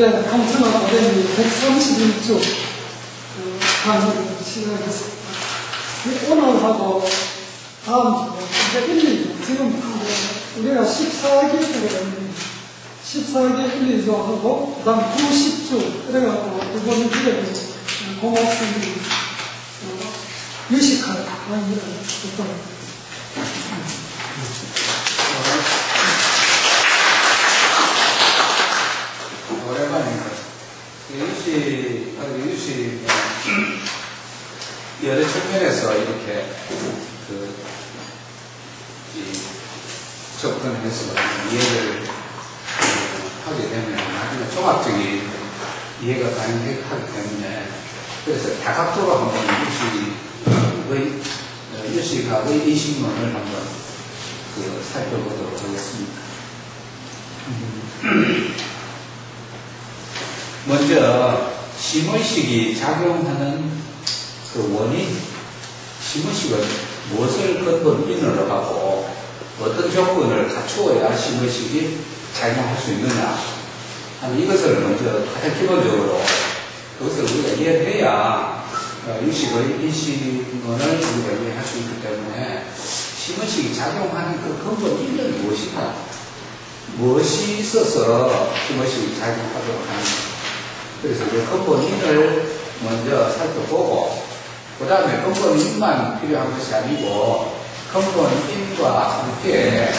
네, 강천화 어린이 131주 강의를 시작했습니다. 오늘하고 다음 주에 1, 2주, 지금 우리가 14기 14기 1, 2주 하고, 그 다음 9, 10주, 그래가지고 이번 주에 공학생들이 유식할 강의를 했습니다. 오랜만입니다. 유시, 여러 측면에서 이렇게, 접근해서 이해를 하게 되면, 나중에 종합적인 이해가 가능하기 때문에, 그래서 다각도로 한번 유시가의 이신론을 한번 살펴보도록 하겠습니다. 먼저 심의식이 작용하는 그 원인, 심의식은 무엇을 근본인으로 하고 어떤 조건을 갖추어야 심의식이 작용할 수 있느냐 하는 이것을 먼저 가장 기본적으로 그것을 우리가 이해해야 유식의 인식론을 우리가 이해할 수 있기 때문에 심의식이 작용하는 그 근본인은 무엇인가, 무엇이 있어서 심의식이 작용하도록 하는가. 그래서 그 근본인을 먼저 살펴보고, 그 다음에 근본인만 필요한 것이 아니고, 근본인과 함께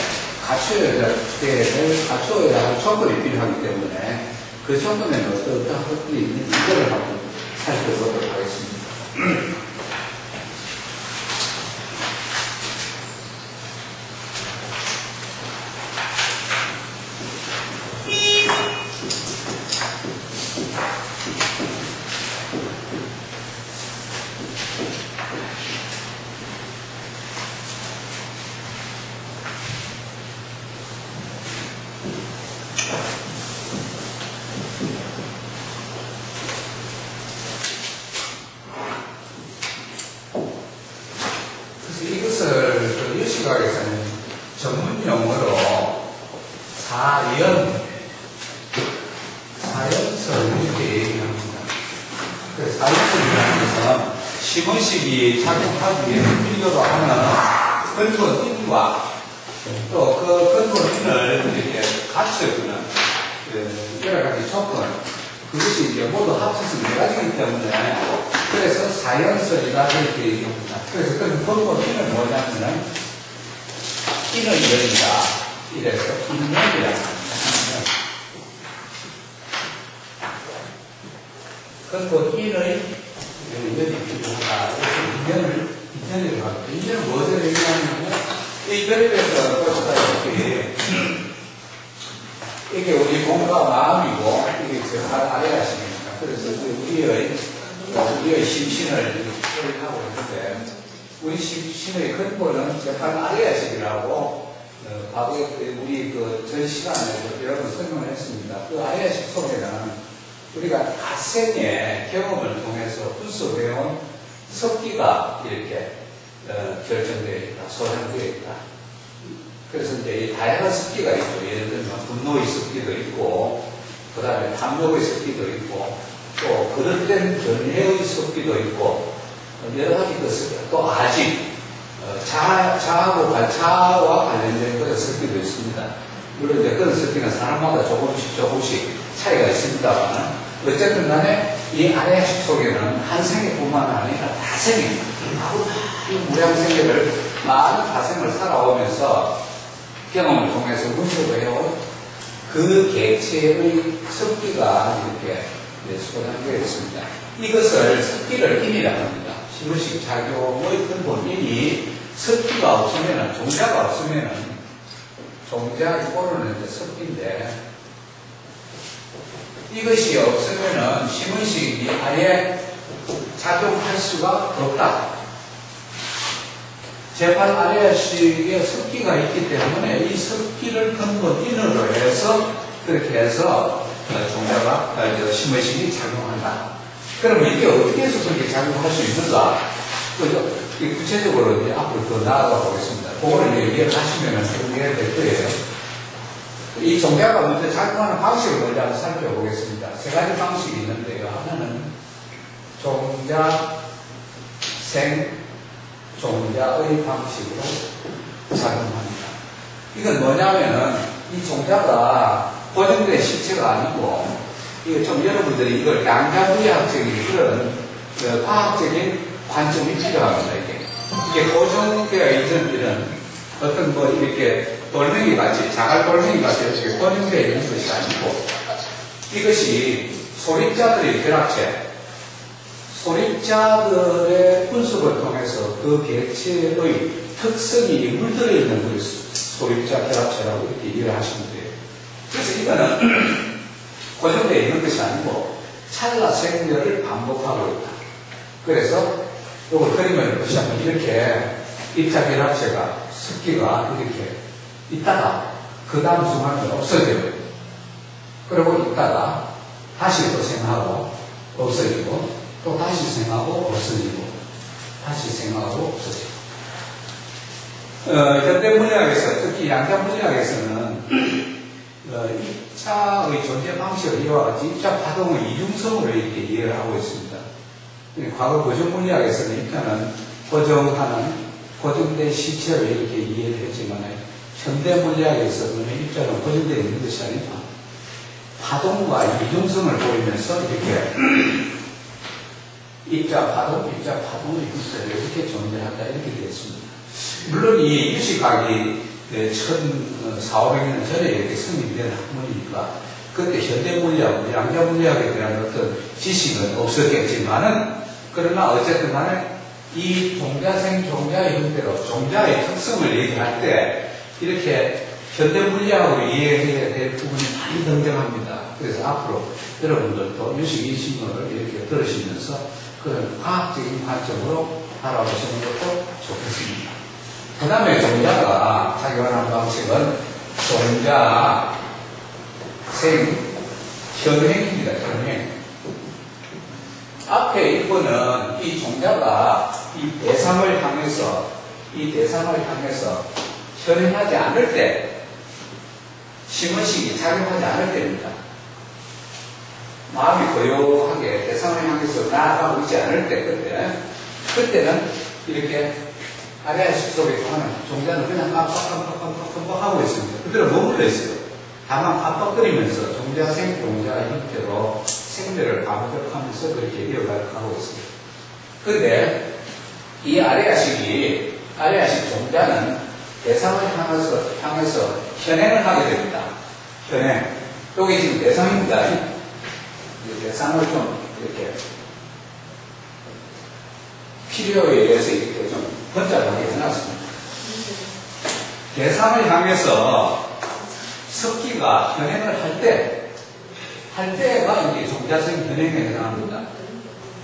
갖춰야 할 조건이 필요하기 때문에, 그 조건에는 어떤 것들이 있는지 이거를 한번 살펴보도록 하겠습니다. 이것을 유시학에서는 전문 용어로 사연설 이렇게 얘기합니다. 그래서 사연설이라는 것은 심의식이 작용하기 위해 필요로 하는 근본인과 또 그 근본인을 이렇게 갖춰주는 여러 가지 조건, 그것이 이제 모두 합쳐서 4가지이기 때문에 그래서 사연설이다 이렇게 얘기합니다. 그래서 그 근본인은 뭐냐면은 인을 열이다. 이래서 인연이라고 합니다. 근본인의 인연이 필요하다. 인연이라고 합니다. 인연은 무엇을 얘기하냐면 이 그림에서 보시다시피 이게 우리 몸과 마음이고 이게 제 발 아래하십니다. 그래서 우리의 심신을 표현하고 있는데 우리 심신의 근본은 제 발 아래하십이라고 과거에 우리 전 시간에서 여러 번 설명을 했습니다. 그 아래하십 속에는 우리가 갓생의 경험을 통해서 분석해온 섭기가 이렇게 결정되어 있다, 소장되어 있다. 그래서 이제 이 다양한 습기가 있고, 예를 들면 분노의 습기도 있고, 그 다음에 탐욕의 습기도 있고, 또 그릇된 견해의 습기도 있고, 여러 가지 그 습기, 또 아직 자아와 관련된 그런 습기도 있습니다. 물론 이제 그런 습기는 사람마다 조금씩 차이가 있습니다만, 어쨌든 간에 이 아래식 속에는 한 생애뿐만 아니라 다생애, 이 무량생애를 많은 다생을 살아오면서 경험을 통해서 분석해온 그 개체의 습기가 이렇게 소장되어 있습니다. 이것을 습기를 인이라고 합니다. 심의식 작용의 근본인이 습기가 없으면은, 종자가 없으면은, 종자의 꼬르는 이제 습기인데, 이것이 없으면은 심의식이 아예 작용할 수가 없다. 재판 아래식의 습기가 있기 때문에 이 습기를 근본인으로 해서 그렇게 해서 종자가 심의식이 작용한다. 그러면 이게 어떻게 해서 그렇게 작용할 수 있는가? 구체적으로 이제 앞으로 더 나아가 보겠습니다. 그거를 이해를 하시면 이해가 될 거예요. 이 종자가 먼저 작용하는 방식을 먼저 한번 살펴보겠습니다. 세 가지 방식이 있는데요. 하나는 종자, 생, 종자의 방식으로 작용합니다. 이건 뭐냐면은 이 종자가 고정된 실체가 아니고, 이거 좀 여러분들이 이걸 양자부양적인 그런 과학적인 관점이 필요합니다. 이게 고정되어 있는 이런 어떤 뭐 이렇게 돌멩이 같이, 자갈 돌멩이 같이 이렇게 고정되어 있는 것이 아니고, 이것이 소립자들의 결합체, 소립자들의 분석을 통해서 그 개체의 특성이 물들어 있는 것이 소립자 결합체라고 이렇게 이해를 하시면 돼요. 그래서 이거는 고정되어 있는 것이 아니고 찰나 생멸을 반복하고 있다. 그래서 이걸 그림을 보시면 이렇게 입자 결합체가 습기가 이렇게 있다가 그 다음 순간에 없어져요. 그리고 있다가 다시 또 생하고 없어지고 또 다시 생하고 없어지고 다시 생하고 없어지고. 현대 물리학에서 특히 양자 물리학에서는 입자의 존재 방식을 이와 같이 입자 파동의 이중성으로 이렇게 이해를 하고 있습니다. 과거 고정 물리학에서는 입자는 고정된 시체로 이렇게 이해를 했지만 현대 물리학에서는 입자는 고정되어 있는 것이 아니라 파동과 이중성을 보이면서 이렇게 입자 파동의 입자가 이렇게 존재한다 이렇게 되었습니다. 물론 이 유식학이 1400년 전에 이렇게 성립된 학문이니까 그때 현대 물리학, 양자 물리학에 대한 어떤 지식은 없었겠지만은 그러나 어쨌든 간에 이 종자생 종자의 형태로 종자의 특성을 얘기할 때 이렇게 현대 물리학으로 이해해야 될 부분이 많이 등장합니다. 그래서 앞으로 여러분들도 유식 이 신문을 이렇게 들으시면서 그런 과학적인 관점으로 바라보시는 것도 좋겠습니다. 그 다음에 종자가 작용하는 방식은 종자, 생, 현행입니다. 현행. 앞에 1번은 이 종자가 이 대상을 향해서 현행하지 않을 때, 심의식이 작용하지 않을 때입니다. 마음이 고요하게 대상을 향해서 나아가고 있지 않을 때, 그때는 이렇게 아레아식 속에 하는 종자는 그냥 깜빡하고 있습니다. 그대로 머물러 있어요. 다만 깜빡거리면서 종자생, 종자 형태로 생멸을 반복하면서 그렇게 이어가고 있습니다. 그런데 이 아레아식 종자는 대상을 향해서 현행을 하게 됩니다. 현행. 여기 지금 대상입니다. 대상을 좀 이렇게 필요에 의해서 이렇게 좀 번잡하게 해놨습니다. 대상을 향해서 습기가 현행을 할 때가 이게 종자생 현행에 해당합니다.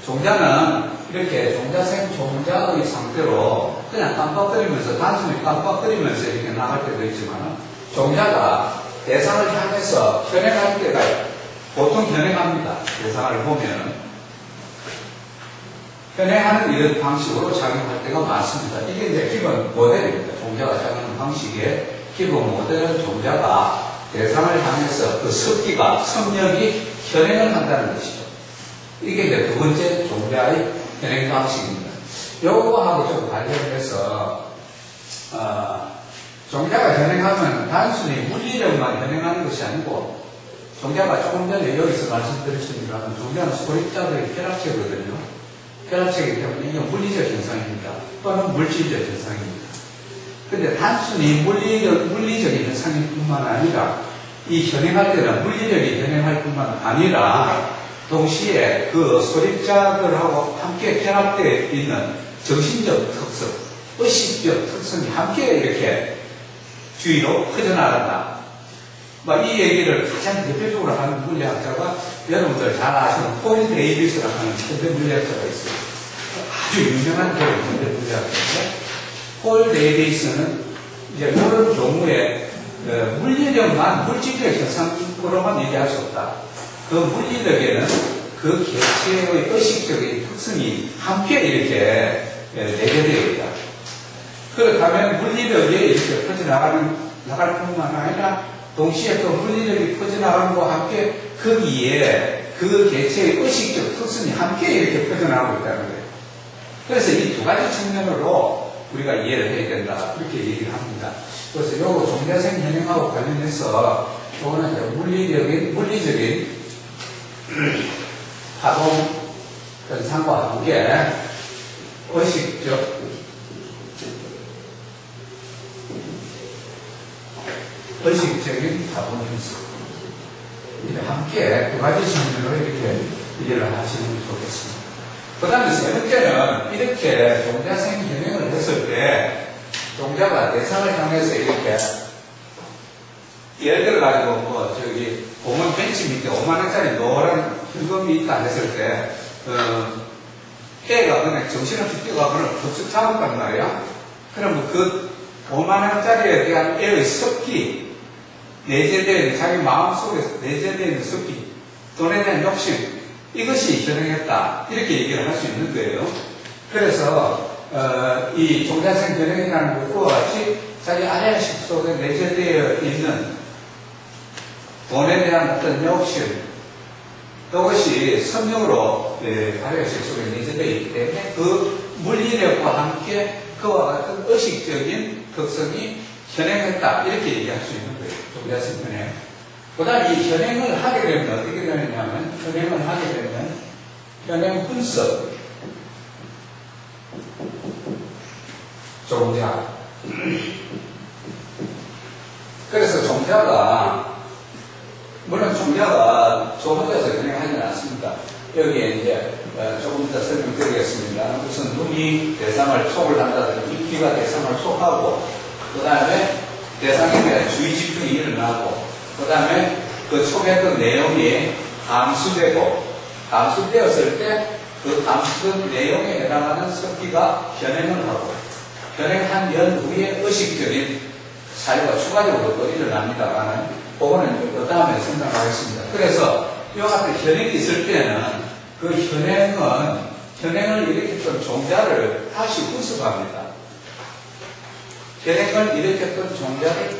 종자는 이렇게 종자생 종자의 상태로 그냥 단순히 깜빡거리면서 이렇게 나갈 때도 있지만 종자가 대상을 향해서 현행할 때가 보통 현행합니다. 대상을 보면 현행하는 이런 방식으로 작용할 때가 많습니다. 이게 이제 기본 모델입니다. 종자가 작용하는 방식의 기본 모델은 종자가 대상을 향해서 그 습기가, 성력이 현행을 한다는 것이죠. 이게 이제 두 번째 종자의 현행 방식입니다. 요거하고 좀 관련해서, 종자가 현행하면 단순히 물리력만 현행하는 것이 아니고, 종자가 조금 전에 여기서 말씀드렸습니다만, 종자는 소립자들의 결합체거든요. 결합체이기 때문에 이게 물리적 현상입니다. 또는 물질적 현상입니다. 근데 단순히 물리적인 현상일 뿐만 아니라 이 현행할 때는 물리력이 현행할 뿐만 아니라 동시에 그 소립자들하고 함께 결합되어 있는 정신적 특성, 의식적 특성이 함께 이렇게 주위로 퍼져나간다. 이 얘기를 가장 대표적으로 하는 물리학자가 여러분들 잘 아시는 폴 데이비스라고 하는 현대 물리학자가 있어요. 아주 유명한 현대 물리학자인데 폴 데이비스는 이제 이런 경우에 물리력만 물질적 현상으로만 얘기할 수 없다. 그 물리력에는 그 개체의 의식적인 특성이 함께 이렇게 내재되어 있다. 그렇다면 물리력이 이렇게 퍼져나갈 뿐만 아니라 동시에 또 물리력이 퍼져나가는 것과 함께 거기에 그 개체의 의식적 특성이 함께 이렇게 퍼져나가고 있다는 거예요. 그래서 이 두 가지 측면으로 우리가 이해를 해야 된다. 그렇게 얘기를 합니다. 그래서 요거 종자생 현행하고 관련해서 요거는 이제 물리적인 파동 현상과 함께 의식적인 파동 현상. 함께 두 가지 측면으로 이렇게 이해를 하시면 좋겠습니다. 그 다음에 세 번째는 이렇게 종자생 현행을 했을 때 종자가 대상을 향해서 이렇게 예를 들어가지고 공원 벤치 밑에 5만원짜리 노란 현금이 있다 했을 때 애가 그냥 정신없이 뛰어가면 급습 잡았단 말이야. 그러면 그 5만원짜리에 대한 애의 습기, 내재되어 있는 자기 마음속에서 내재되어 있는 습기, 돈에 대한 욕심, 이것이 현행했다. 이렇게 얘기를 할 수 있는 거예요. 그래서 이 종자생 현행이라는 것과 같이 자기 아래의식 속에 내재되어 있는 돈에 대한 어떤 욕심, 그것이 성령으로 아래의식 속에 내재되어 있기 때문에 그 물리력과 함께 그와 같은 의식적인 특성이 현행했다. 이렇게 얘기할 수 있는 거예요. 종자생 현행. 그 다음에 이 현행을 하게 되면 어떻게 되느냐면, 현행을 하게 되면, 현행 분석, 종자. 그래서 종자가, 물론 종자가 저 혼자서 현행하지는 않습니다. 여기에 이제 조금 이따 설명드리겠습니다. 우선 눈이 대상을 촉을 한다든지, 귀가 대상을 촉하고, 그 다음에 대상에 대한 주의 집중이 일어나고, 그 다음에 그 촉했던 내용이 감수되고, 감수되었을 때 그 감수된 내용에 해당하는 습기가 현행을 하고, 현행한 연후에 의식적인 사유가 추가적으로 또 일어납니다만은, 그거는 그 다음에 생각하겠습니다. 그래서 이와 같은 현행이 있을 때는 그 현행을 일으켰던 종자를 다시 분석합니다. 현행을 일으켰던 종자를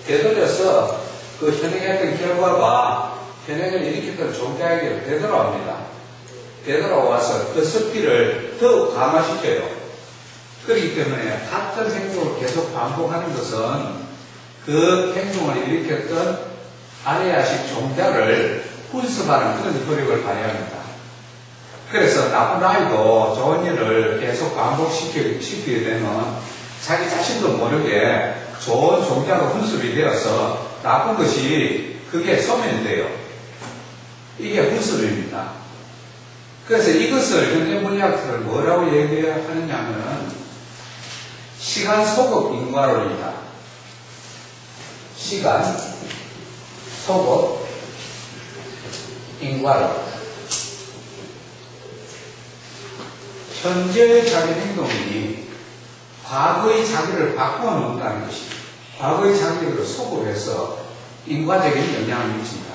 되돌려서 그 현행했던 결과가 현행을 일으켰던 종자에게 되돌아옵니다. 되돌아와서 그 습기를 더욱 강화시켜요. 그렇기 때문에 같은 행동을 계속 반복하는 것은 그 행동을 일으켰던 아레아식 종자를 훈습하는 그런 노력을 발휘합니다. 그래서 나쁜 아이도 좋은 일을 계속 반복시키게 되면 자기 자신도 모르게 좋은 종자가 훈습이 되어서 나쁜 것이 그게 소멸이 돼요. 이게 훈습입니다. 그래서 이것을 현대 물리학자는 뭐라고 얘기하느냐면 시간 소급 인과론이다. 시간 소급 인과론. 현재의 자기 행동이 과거의 자기를 바꾸어 놓는다는 것이 과거의 자기를 소급해서 인과적인 영향을 미칩니다.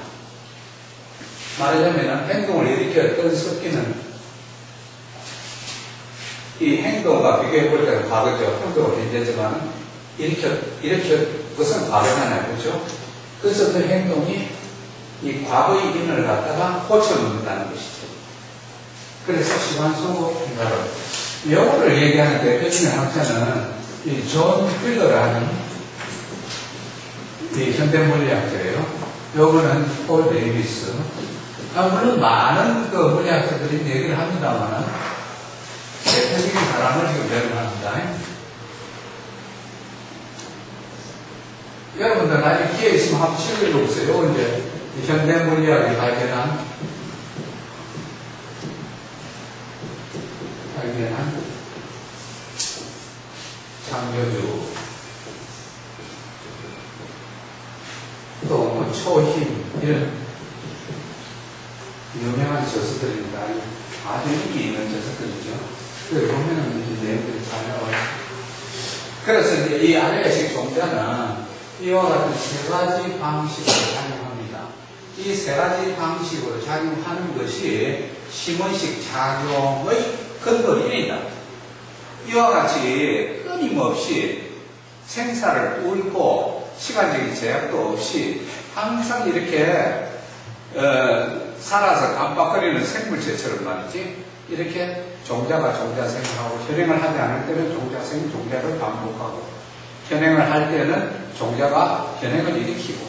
말하자면 행동을 일으켰던 습기는 이 행동과 비교해볼 때는 과거죠. 행동은 현재지만 일으켰 것은 과거잖아요. 그렇죠? 그래서 그 행동이 이 과거의 인을 갖다가 고쳐놓는다는 것이죠. 그래서 시간 소급 인과론. 영어를 얘기하는 대표적인 학자는 이 존 휠러라는 이 현대물리학자예요. 요거는 폴 데이비스. 물론 많은 그 물리학자들이 얘기를 합니다만은 대표적인 사람을 지금 내려갑니다. 여러분들 나중에 기회 있으면 한번 읽어보세요. 요거 이제 현대물리학이 발견한 창조주, 또 뭐 초힘, 이런 유명한 저서들입니다. 아주 인기 있는 저서들이죠. 그걸 보면은 이 내용들이 잘 나와요. 그래서 이제 이 아레아식 종자는 이와 같은 세 가지 방식으로 작용합니다. 이 세 가지 방식으로 작용하는 것이 심원식 작용의 근본입니다. 이와 같이 끊임없이 생사를 옳고 시간적인 제약도 없이 항상 이렇게 살아서 깜빡거리는 생물체처럼 말이지 이렇게 종자가 종자 생각하고 현행을 하지 않을 때는 종자생 종자를 반복하고 현행을 할 때는 종자가 현행을 일으키고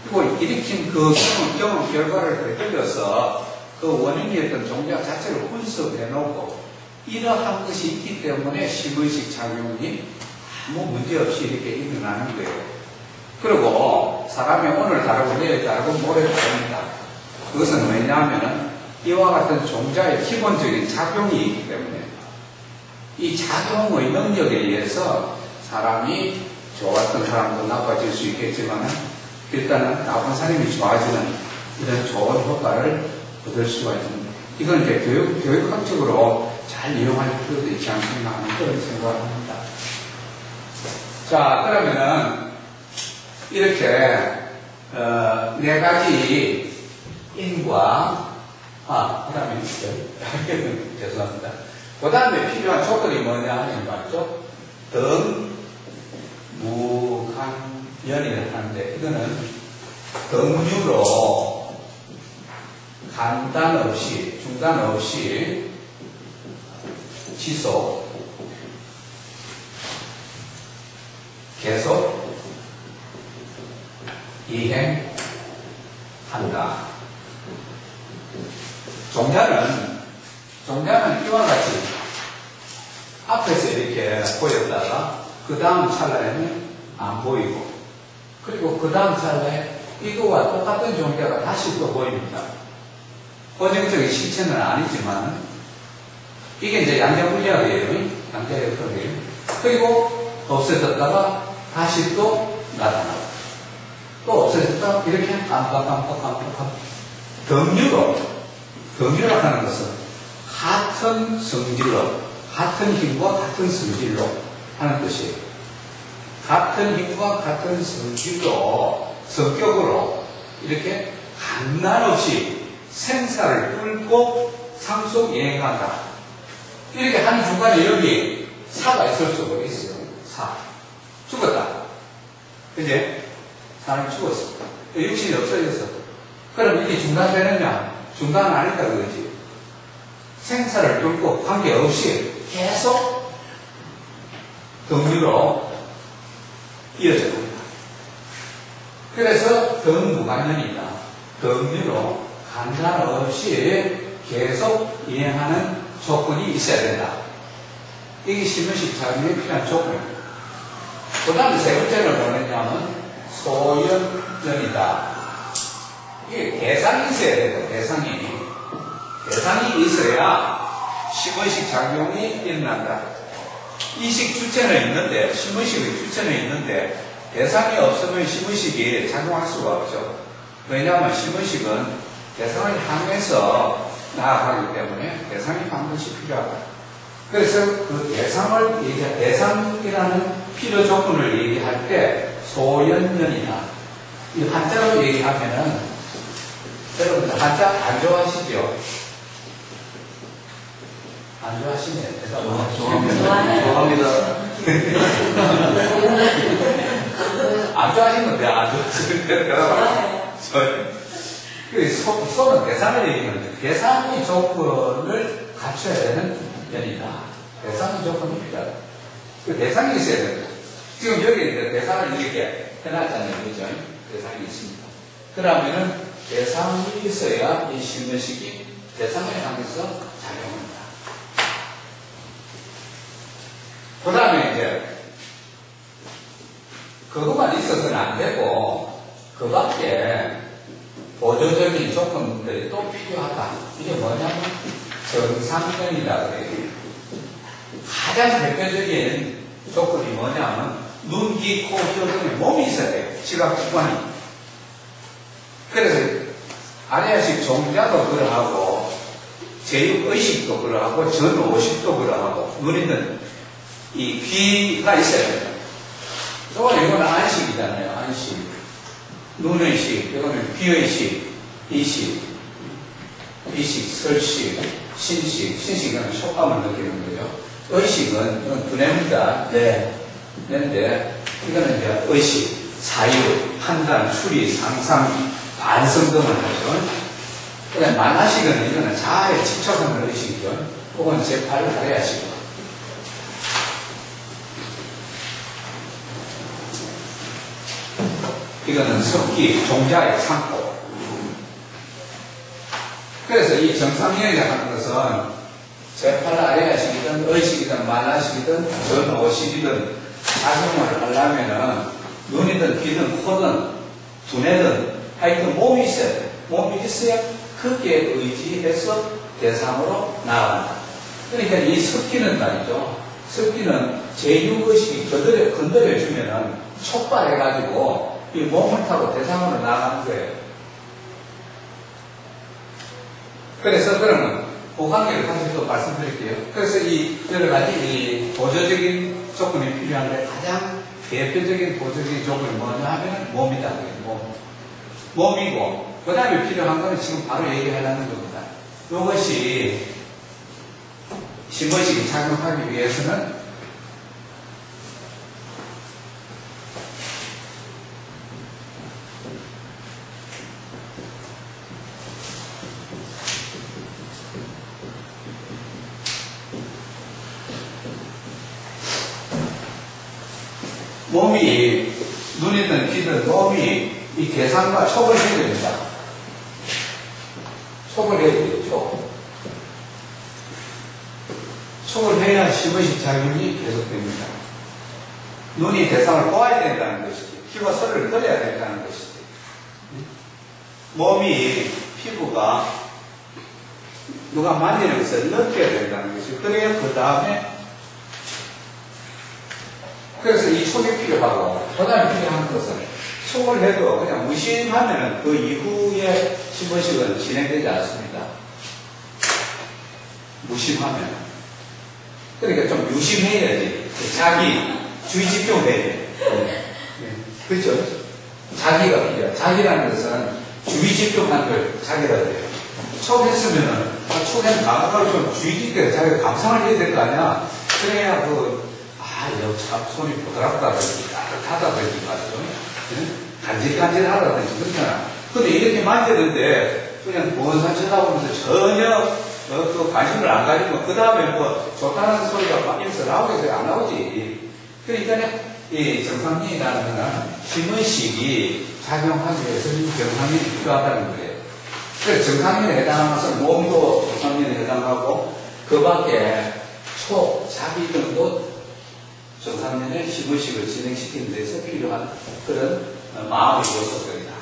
그리고 일으킨 그 경험 결과를 되돌려서 그 원인이었던 종자 자체를 분석해 놓고 이러한 것이 있기 때문에 심의식 작용이 아무 문제없이 이렇게 일어나는 거예요. 그리고 사람이 오늘 다르고 내일 다르고 모레 다릅니다. 그것은 왜냐하면 이와 같은 종자의 기본적인 작용이 있기 때문에 이 작용의 능력에 의해서 사람이 좋았던 사람도 나빠질 수 있겠지만 일단은 나쁜 사람이 좋아지는 이런 좋은 효과를 얻을 수가 있습니다. 이건 이제 교육학적으로 잘 이용할 필요도 있지 않겠나 하는 그런 생각을 합니다. 자, 그러면은 이렇게 네 가지 인과 그 다음에 죄송합니다. 그 다음에 필요한 조건이 뭐냐 하는 말이죠. 등무간연이라고 하는데 이거는 등류로 간단 없이 중단 없이 지속 계속 이행한다. 종자는 이와 같이 앞에서 이렇게 보였다가 그 다음 찰나에는 안 보이고 그리고 그 다음 찰나에 이거와 똑같은 종자가 다시 또 보입니다. 고정적인 실체는 아니지만 이게 이제 양자분리학이에요. 양자역학이에요. 그리고 없어졌다가 다시 또 나타나고 또 없어졌다가 이렇게 깜빡깜빡 등류로 하는 것은 같은 성질로 같은 힘과 같은 성질로 하는 것이에요. 같은 힘과 같은 성질로 성격으로 이렇게 간난없이 생사를 뚫고 상속 이행한다. 이렇게 하는 중간에 여기 사가 있을 수가 있어요. 사. 죽었다. 그제? 사람이 죽었어. 육신이 없어졌어. 그럼 이게 중단되느냐? 중단은 아니다 그거지. 생사를 뚫고 관계없이 계속 등류로 이어져 봅니다. 그래서 등무간연이다. 등류로 간단 없이 계속 이행하는 조건이 있어야 된다. 이게 심의식 작용에 필요한 조건입니다. 그 다음에 세 번째는 뭐냐면 소연연이다. 이게 대상이 있어야 된다. 대상이 있어야 심의식 작용이 일어난다. 이식 주체는 있는데 심의식의 주체는 있는데 대상이 없으면 심의식이 작용할 수가 없죠. 왜냐하면 심의식은 대상을 향해서 나아가기 때문에 대상이 반드시 필요하다. 그래서 그 대상이라는 필요 조건을 얘기할 때 소연연이다. 이 한자로 얘기하면은 여러분들 한자 안 좋아하시죠? 안 좋아하시네요. 좋아합니다. 안 좋아하시는 데 안 좋아하시는 소는 대상을 얘기하는데 대상의 조건을 갖춰야 되는 연이다. 대상의 조건이 필요하다. 그 대상이 있어야 된다. 지금 여기 이제 대상을 이렇게 해놨잖아요. 그죠? 대상이 있습니다. 그러면은 대상이 있어야 이 심의식이 대상을 향해서 작용합니다. 그 다음에 이제 그것만 있어서는 안 되고 그 밖에 보조적인 조건들이 또 필요하다. 이게 뭐냐면 정상면이다 그래요. 가장 대표적인 조건이 뭐냐면 눈, 귀, 코, 혀 등의 몸이 있어야 돼요. 시각기관이. 그래서 아래아식 종자도 그러하고 제육의식도 그러하고 전오식도 그러하고 눈에는 이 귀가 있어야 돼요. 또 이거는 안식이잖아요. 안식. 눈의식, 이거는 귀의식, 이식, 이식, 설식, 신식. 신식은 촉감을 느끼는 거죠. 의식은 이건 두뇌입니다. 네. 뇌인데 이거는 이제 의식. 사유, 판단, 추리, 상상, 반성 등을 하죠. 그다음 만화식은 이거는 자아에 집착하는 의식이죠. 혹은 제8을 아래하시고. 이거는 습기, 종자의 창고. 그래서 이 정상이야기를 하는 것은 제8 아래하식이든 의식이든 만화식이든 전오식이든 작용을 하려면은 눈이든 귀든 코든 두뇌든 하여튼 몸이 있어야 돼. 몸이 있어야 크게 의지해서 대상으로 나아간다. 그러니까 이 습기는 말이죠. 습기는 제6의식이 건드려주면은 촉발해가지고 이 몸을 타고 대상으로 나아가는 거예요. 그래서 그러면 그 관계를 다시 또 말씀드릴게요. 그래서 이 여러 가지 이 보조적인 조건이 필요한데 가장 대표적인 보조적인 조건이 뭐냐 하면 몸이다. 몸이고 그 다음에 필요한 거는 지금 바로 얘기하려는 겁니다. 이것이 신의식이 작용하기 위해서는 몸이 눈이든 귀든 몸이 이 대상과 촉을 해야 됩니다. 촉을 해야 돼요. 촉을 해야 신의식 작용이 계속됩니다. 눈이 대상을 보아야 된다는 것이지, 귀가 소리를 들어야 된다는 것이지. 몸이 피부가 누가 만지는 것을 느껴야 된다는 것이지. 그래야 그 다음에 그래서 이 촉이 필요하고, 그 다음에 필요한 것은 촉을 해도 그냥 무심하면 그 이후에 신의식은 진행되지 않습니다. 무심하면. 그러니까 좀 유심해야지. 자기 주의 집중해야 돼. 그렇죠? 자기가 필요해. 자기라는 것은 주의 집중한 걸 자기라 돼요. 촉했으면은, 촉한 감각을 좀 주의 깊게 자기가 감상을 해야 될 거 아니야? 그래야 여기 참 손이 부드럽다든지 따뜻하다든지 말이죠. 간질간질하다든지 그렇잖아. 근데 이렇게 만지는데 그냥 본산 쳐다보면서 전혀 또 관심을 안 가지고 그 다음에 뭐 좋다는 소리가 막 입에서 나오겠어요? 안 나오지. 그러니까 이 정상인이라는 거는 신의식이 작용하기 위해서 정상인이 필요하다는 거예요. 그래서 정상인에 해당하면서 몸도 정상인에 해당하고 그 밖에 촉, 자기 등도 정상인의 신의식을 진행시키는 데서 필요한 그런 마음의 요소들이다.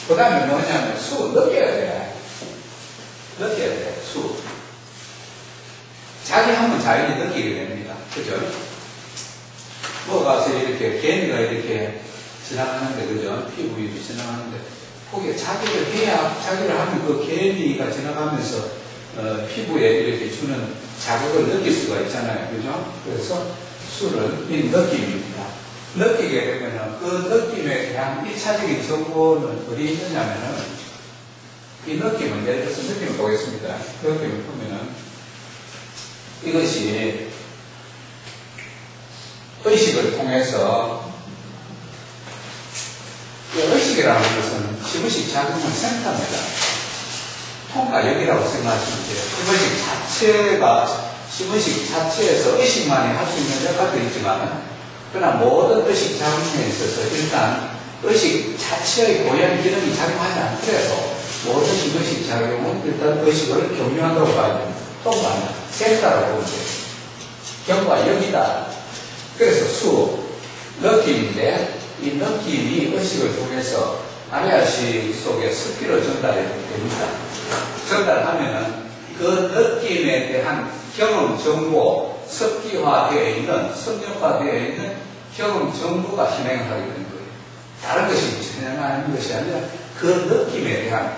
그 다음에 뭐냐면 느껴야 돼. 느껴야 돼. 자기 하면 자연히 느끼게 됩니다. 그죠? 뭐 가서 이렇게 개미가 이렇게 지나가는데, 그죠? 피부 위로 지나가는데, 거기에 자기를 하면 그 개미가 지나가면서 피부에 이렇게 주는 자극을 느낄 수가 있잖아요. 그죠? 그래서 수는 이 느낌입니다. 느끼게 되면은 그 느낌에 대한 1차적인 정보는 어디 있느냐면은 이 느낌은 예를 들어서 느낌을 보겠습니다. 그 느낌을 보면은 이것이 의식을 통해서 이 의식이라는 것은 신의식 작용을 센터입니다. 통과역이라고 생각하시면 돼요. 신의식 자체에서 의식만이 할 수 있는 역할도 있지만, 그러나 모든 의식 작용에 있어서 일단 의식 자체의 고유한 기능이 작용하지 않더라도 모든 신의식 작용은 일단 의식을 경유한다고 봐야 됩니다. 통과는 센터라고 보면 돼요. 경과 역이다. 그래서 느낌인데, 이 느낌이 의식을 통해서 아래아식 속에 습기를 전달됩니다. 전달하면은 그 느낌에 대한 경험 정보, 습기화되어 있는, 성역화되어 있는 경험 정보가 진행을 하게 되는 거예요. 다른 것이 진행하는 것이 아니라 그 느낌에 대한,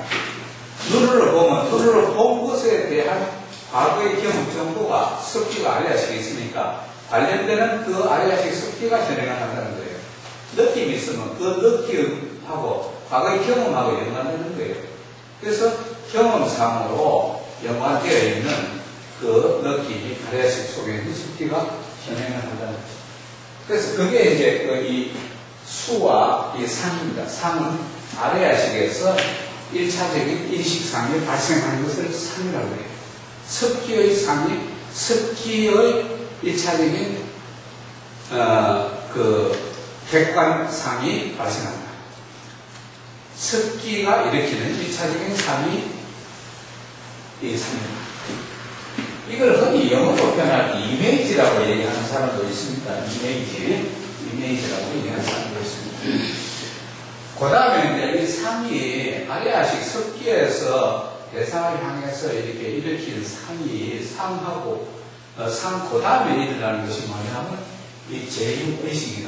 눈으로 보면 눈으로 본 것에 대한 과거의 경험 정보가 습기가 아래아식에 있으니까 관련되는 그 아래아식 습기가 진행을 한다는 거예요. 느낌이 있으면 그 느낌하고 과거의 경험하고 연관되는 거예요. 그래서 경험상으로 연관되어 있는 그 느낌이 아래아식 속에 있는 습기가 진행을 한다는 거죠. 그래서 그게 이제 이 수와 이 상입니다. 상은 아래야식에서 1차적인 인식상이 발생하는 것을 상이라고 해요. 습기의 상이 습기의 1차적인 객관상이 발생합니다. 습기가 일으키는 1차적인 상이 이 상입니다. 이걸 흔히 영어로 표현할 이미지라고 얘기하는 사람도 있습니다. 이미지라고 얘기하는 사람도 있습니다. 그 다음에 이 상이 아래아식 습기에서 대상을 향해서 이렇게 일으킨 상이 상하고 그 다음에 일어나는 것이 뭐냐면 이 제6의식이나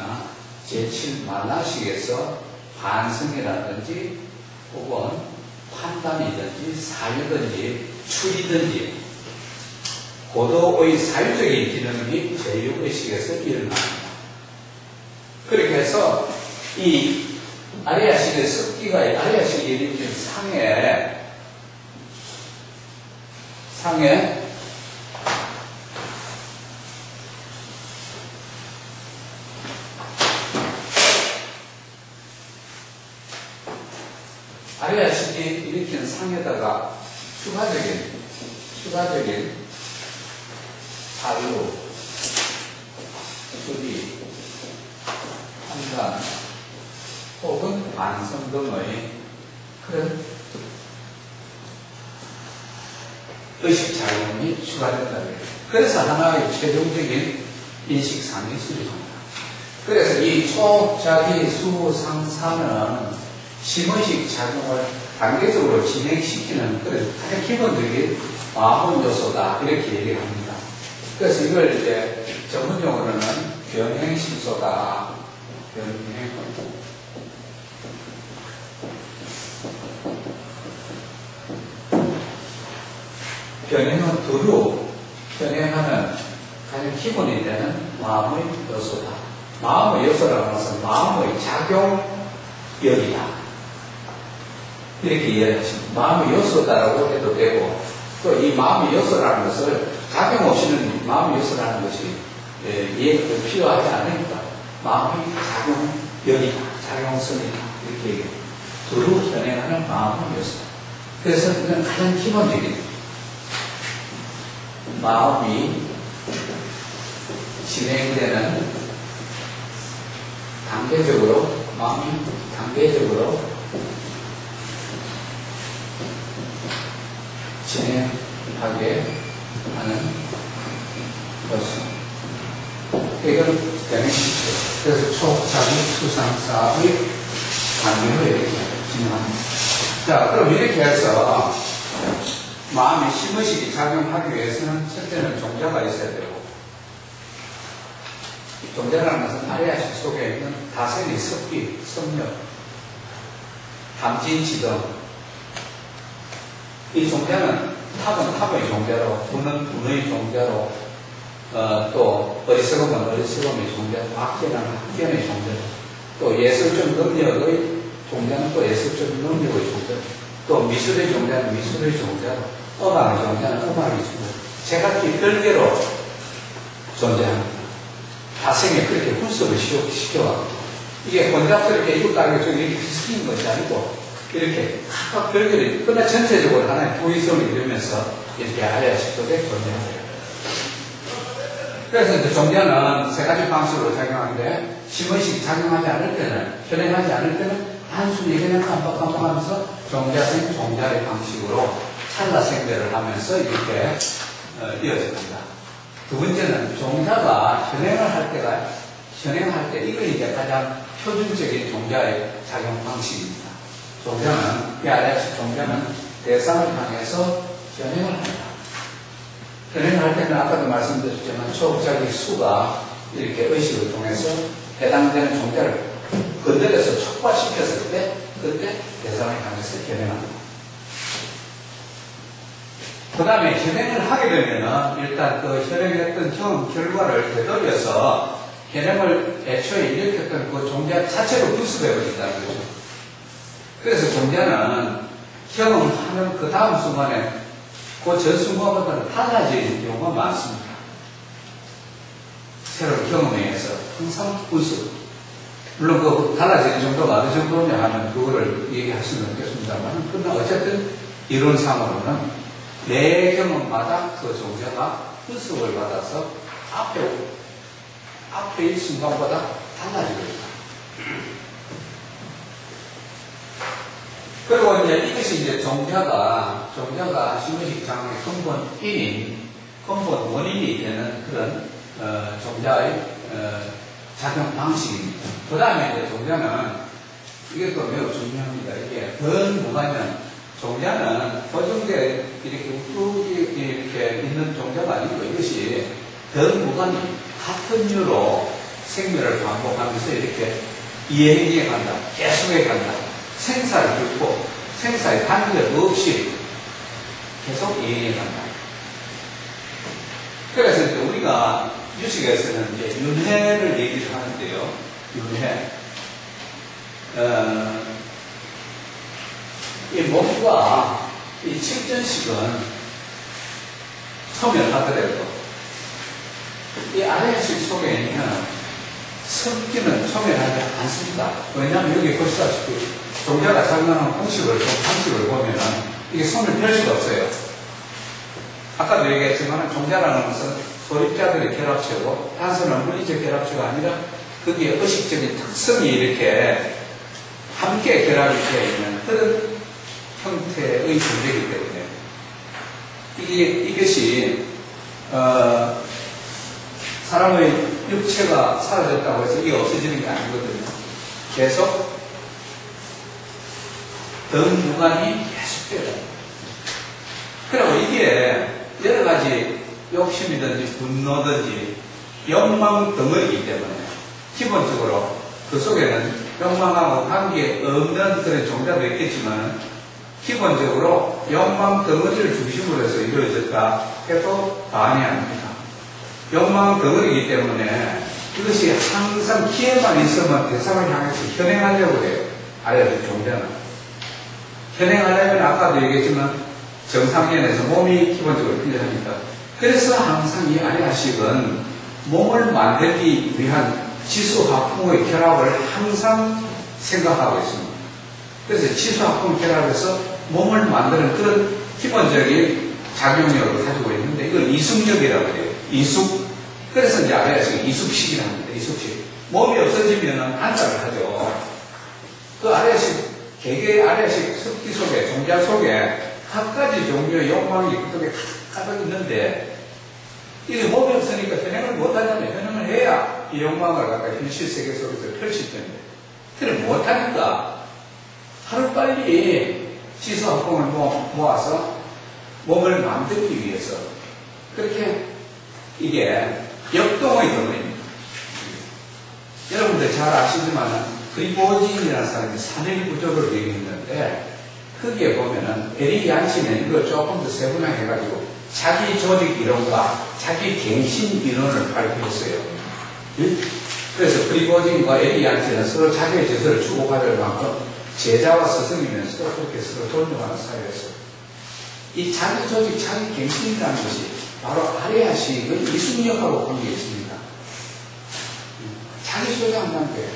제7만나식에서 반성이라든지 혹은 판단이든지 사유든지 추리든지 고도의 사유적인 기능이 제6의식에서 일어납니다. 그렇게 해서 이 아래야식의 습기가 아래야식이 일으킨 상에 아래야식이 일으킨 상에다가 추가적인 사유, 추리, 판단 혹은 반성 등의 그런 의식작용이 추가된다고 해요. 그래서 하나의 최종적인 인식상이 수립합니다. 그래서 이 초자기 수상사는 심의식 작용을 단계적으로 진행시키는 그래서 가장 기본적인 마음 요소다 이렇게 얘기를 합니다. 그래서 이걸 이제 전문용어로는 변행심소다. 변행은 두루 변행하는 가장 기본이 되는 마음의 요소다. 마음의 요소라고 해서 마음의 작용력이다. 이렇게 이해하십니다. 마음의 요소다라고 해도 되고 또 이 마음의 요소라는 것을 작용 없이는 마음의 요소라는 것이 이해가 필요하지 않으니까 마음의 작용력이다. 작용성이다. 이렇게 얘기해요. 두루 변행하는 마음의 요소다. 그래서 이건 가장 기본적인 마음이 진행되는 마음이 단계적으로 진행하게 하는 것입니다. 이건 변행시키죠. 그래서 초자기 수상사의 단계로 이렇게 진행합니다. 자, 그럼 이렇게 해서 마음이 심의식이 작용하기 위해서는 첫째는 종자가 있어야 되고 종자라는 것은 아래야식 속에 있는 다생의 습기, 섭력, 담진지등 이 종자는 탑은 탑의 종자로 분은 분의 종자로 또 어리석음은 어리석음의 종자로 악견은 악견의 종자로 또 예술적 능력의 종자는 또 예술적 능력의 종자로 또 미술의 종자는 미술의 종자로 음악의 종자는 음악의 종자로 제각기 별개로 존재합니다. 다생에 그렇게 분석을 시켜왔고 이게 혼잡스럽게 이것 따위가 저기 이렇게 비슷한 것이 아니고 이렇게 각각 별개로 그러나 전체적으로 하나의 도의성을 이루면서 이렇게 아래야식 속에 존재합니다. 그래서 이제 종자는 세 가지 방식으로 작용하는데 심의식이 작용하지 않을 때는 현행하지 않을 때는 단순히 그냥 깜빡깜빡하면서 종자생 종자의 방식으로 찰나생배를 하면서 이렇게 이어집니다. 두 번째는 종자가 현행할 때 이걸 이제 가장 표준적인 종자의 작용 방식입니다. 이 아래식 종자는 대상을 향해서 현행을 합니다. 현행을 할 때는 아까도 말씀드렸지만 초자기 수가 이렇게 의식을 통해서 해당되는 종자를 건드려서 촉발시켰을 때 그때 대상을 향해서 현행합니다. 그 다음에 현행을 하게 되면은 일단 그 현행했던 경험 결과를 되돌려서 현행을 애초에 일으켰던 그 종자 자체로 불습해버린다는 거죠. 그래서 종자는 경험하는 그 다음 순간에 그 전 순간보다는 달라지는 경우가 많습니다. 새로운 경험에 의해서 항상 불습. 물론 그 달라지는 정도가 어느 정도냐 하면 그거를 얘기할 수는 없겠습니다만, 그러나 어쨌든 이론상으로는 매 경험마다 그 종자가 후속을 받아서 앞의 순간보다 달라지고 있다. 그리고 이제 이것이 이제 종자가 심의식 장애의 근본 원인이 되는 그런 종자의 작용 방식입니다. 그 다음에 이제 종자는 이게 또 매우 중요합니다. 이게 더 뭐가면 종자는 보정대 이렇게 우뚝 이렇게 있는 종자가 아니고 이것이 더 무관히 같은 이유로 생멸을 반복하면서 이렇게 이행해 간다, 계속해 간다, 생사를 뚫고 생사의 단절 없이 계속 이행해 간다. 그래서 이제 우리가 유식에서는 이제 윤회를 얘기를 하는데요. 윤회. 이 몸과 이 칠전식은 소멸하더라도 이 아래식 속에 있는 습기는 소멸하지 않습니다. 왜냐하면 여기 보시다시피 종자가 작용하는 방식을 보면은 이게 소멸될 수가 없어요. 아까도 얘기했지만 종자라는 것은 소립자들의 결합체고 단순한 물리적 결합체가 아니라 거기에 의식적인 특성이 이렇게 함께 결합이 되어 있는 그런 형태의 존재이기 때문에 이것이 사람의 육체가 사라졌다고 해서 이게 없어지는 게 아니거든요. 계속 덩무관이 계속돼요. 그리고 이게 여러 가지 욕심이든지 분노든지 욕망 덩어리이기 때문에 기본적으로 그 속에는 욕망하고 관계없는 그런 종자도 있겠지만 기본적으로 욕망 덩어리를 중심으로 해서 이루어졌다 해도 과언이 아닙니다. 욕망 덩어리이기 때문에 이것이 항상 기회만 있으면 대상을 향해서 현행하려고 해요. 아래의 종자는. 현행하려면 아까도 얘기했지만 정상면에서 몸이 기본적으로 필요하니까. 그래서 항상 이 아래아식은 몸을 만들기 위한 지수합풍의 결합을 항상 생각하고 있습니다. 그래서 지수합풍 결합에서 몸을 만드는 그런 기본적인 작용력을 가지고 있는데 이걸 이숙력이라고 해요. 이숙. 그래서 이제 아래아식이 이숙식이라고 합니다. 이숙식. 몸이 없어지면 안작을 하죠. 그 아래아식, 개개의 아래아식 습기 속에, 종자 속에 각가지 종류의 욕망이 그쪽에 가득 있는데 이게 몸이 없으니까 현행을 못하잖아요. 현행을 해야 이 욕망을 갖다 현실 세계 속에서 펼칠 텐데. 그래 못하니까 하루빨리 지수합풍을 모아서 몸을 만들기 위해서 그렇게 이게 역동의 경우입니다. 여러분들 잘 아시지만 그리고진이라는 사람이 사내리 부족을 얘기했는데 거기에 보면은 에리 얀치는 이걸 조금 더 세분화해가지고 자기 조직 이론과 자기 갱신 이론을 발표했어요. 그래서 그리고진과 에리 얀치는 서로 자기의 제서를 주고받을 만큼 제자와 스승이면서 그렇게 서로 존중하는 사회였어요. 이 자기 조직, 자기 갱신이라는 것이 바로 아레아식의 이숙력하고 관계가 있습니다. 자기 조작한다는 거예요.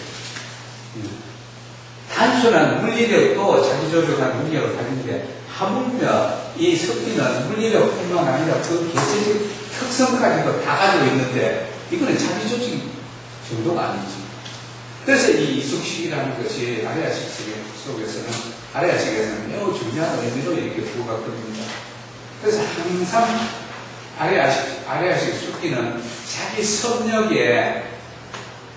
단순한 물리력도 자기 조작하는 물리력을 가지는데 하물며 이 습기는 물리력뿐만 아니라 그 개체적 특성까지도 다 가지고 있는데 이거는 자기 조직 정도가 아니지. 그래서 이 이숙식이라는 것이 아레아식 속에서는 매우 중요한 의미로 이렇게 부각됩니다. 그래서 항상 아레아식 습기는 자기 섭력에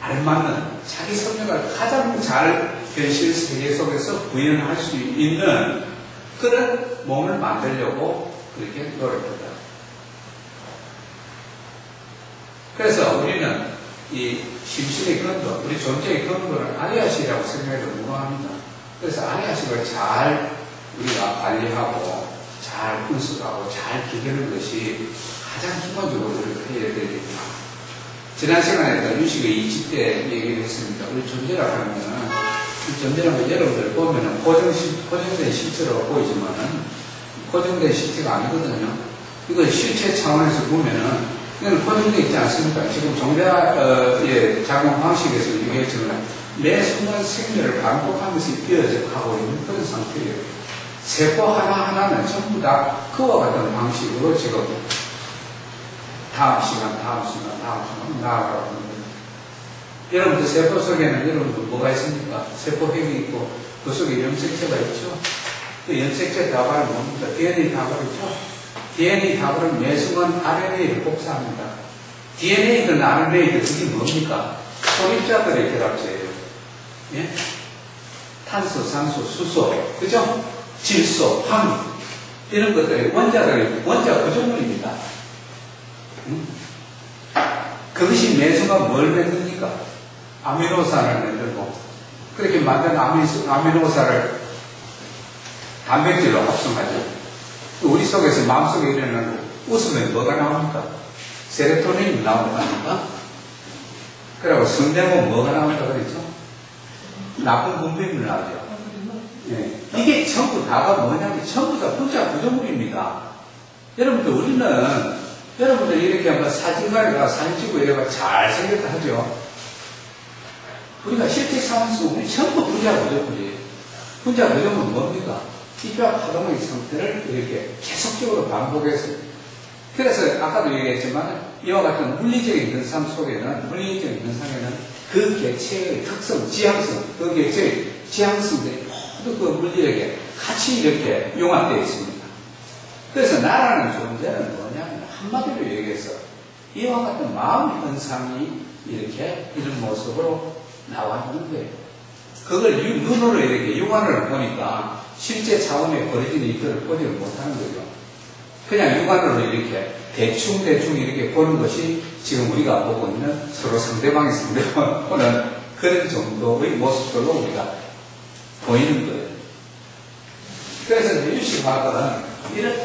알맞는 자기 섭력을 가장 잘 현실 세계 속에서 구현할 수 있는 그런 몸을 만들려고 그렇게 노력한다. 그래서 우리는 이 심신의 근본, 우리 존재의 근본을 아레아식이라고 생각해도 무방합니다. 그래서 아레아식을 잘 우리가 관리하고 잘 분석하고 잘 기르는 것이 가장 기본적으로 해야 됩니다. 지난 시간에 유식의 20대 얘기를 했습니다. 우리 존재라고 하면은, 이 존재라는 거 여러분들 보면은 고정된 실체로 보이지만은, 고정된 실체가 아니거든요. 이걸 실체 차원에서 보면은, 이건 고정되어 있지 않습니까? 지금 종자의 작용 방식에서 얘기했지만, 매 순간 생명을 반복하면서 이어져 가고 있는 그런 상태예요. 세포 하나하나는 전부 다 그와 같은 방식으로 지금 다음 시간 나아가고 있는 거예요. 여러분들 세포 속에는 여러분들 뭐가 있습니까? 세포핵이 있고 그 속에 염색체가 있죠. 그 염색체 다발은 뭡니까? DNA 다발이죠. DNA 다발은 매 순간 RNA를 복사합니다. DNA든 RNA든 그게 뭡니까? 소립자들의 결합체예요. 예? 탄소, 산소, 수소, 그죠? 질소, 황 이런 것들이 원자 구조물입니다. 그것이 매 순간 뭘 만듭니까? 아미노산을 만들고 그렇게 만든 아미노산을 단백질로 합성하죠. 우리 속에서 마음속에 일어나는 웃으면 뭐가 나옵니까? 세로토닌이 나오는 거 아닙니까? 그리고 성대면 뭐가 나온다 그랬죠? 나쁜 분비물 나오죠. 예. 이게 전부 다가 뭐냐면 전부 다 분자 구조물입니다. 여러분들 우리는 여러분들 이렇게 한번 사진관에 가서 사진 찍고 이래봐 잘생겼다 하죠. 우리가 실제 상황 속에 우리 전부 분자 구조물이에요. 분자 구조물은 뭡니까? 입학 파동의 상태를 이렇게 계속적으로 반복해서 그래서 아까도 얘기했지만 이와 같은 물리적인 현상 속에는 물리적인 현상에는 그 객체의 특성, 지향성, 그 객체의 지향성들이 모두 그 물리력에 같이 이렇게 융합되어 있습니다. 그래서 나라는 존재는 뭐냐면 한마디로 얘기해서 이와 같은 마음 현상이 이렇게 이런 모습으로 나와 있는 거예요. 그걸 눈으로 이렇게 육안을 보니까 실제 차원의 버려지는 이들을 보지를 못하는 거죠. 그냥 육안으로 이렇게 대충 이렇게 보는 것이 지금 우리가 보고 있는 서로 상대방을 보는 그런 정도의 모습들로 우리가 보이는 거예요. 그래서 유식학은 이런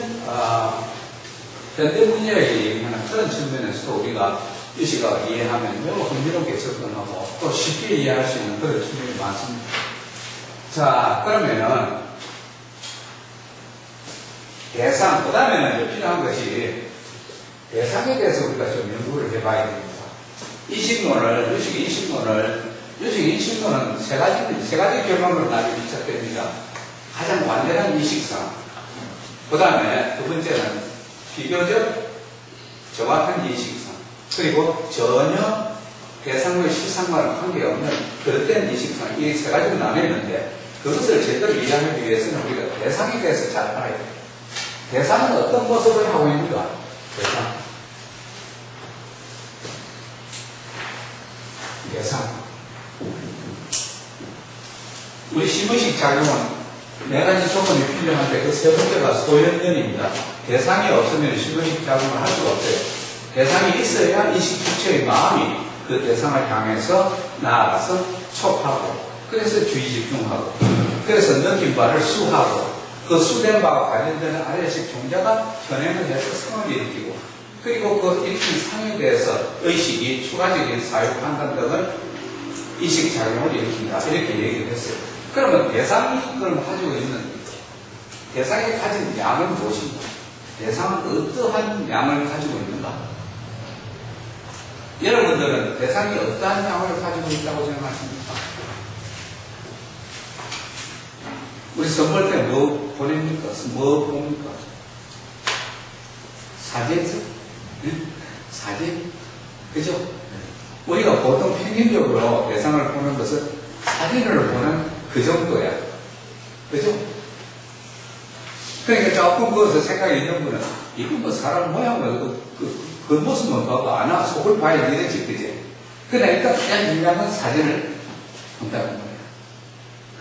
현대문제에 얘기하는 그런 측면에서 우리가 유식학을 이해하면 매우 흥미롭게 접근하고 또 쉽게 이해할 수 있는 그런 측면이 많습니다. 자, 그러면은 대상, 그 다음에는 필요한 것이 대상에 대해서 우리가 좀 연구를 해봐야 됩니다. 이식론은 세 가지 결론으로 나중에 시작됩니다. 가장 완전한 이식상, 그 다음에 두 번째는 비교적 정확한 이식상, 그리고 전혀 대상의 실상과는 관계없는 그릇된 이식상, 이 세 가지로 나뉘었는데 그것을 제대로 이해하기 위해서는 우리가 대상에 대해서 잘 알아야 돼요. 대상은 어떤 모습을 하고 있는가? 대상. 우리 심의식 작용은 네 가지 조건이 필요한데 그 세 번째가 소연연입니다. 대상이 없으면 심의식 작용을 할 수가 없어요. 대상이 있어야 이식 주체의 마음이 그 대상을 향해서 나아가서 촉하고 그래서 주의 집중하고 그래서 느낀 바를 수하고 그 수된 바와 관련되는 아래식 종자가 현행을 해서 상을 일으키고 그리고 그 일으킨 상에 대해서 의식이 추가적인 사유 판단 등을 이식작용을 일으킨다 이렇게 얘기를 했어요. 그러면 대상이 그럼 가지고 있는 대상이 가진 양은 무엇인가? 대상은 어떠한 양을 가지고 있는가? 여러분들은 대상이 어떠한 양을 가지고 있다고 생각하십니까? 우리 선물 때 뭐 보냅니까? 뭐 봅니까? 사진? 사진? 그죠? 우리가 보통 평균적으로 대상을 보는 것은 사진을 보는 그 정도야. 그죠? 그러니까 조금 그것을 생각이 있는 분은 이건 뭐 사람 모양을 그 모습만 봐도 아나 속을 봐야 되지, 그지? 그러니까 그냥 인간은 사진을 본다는 거예요.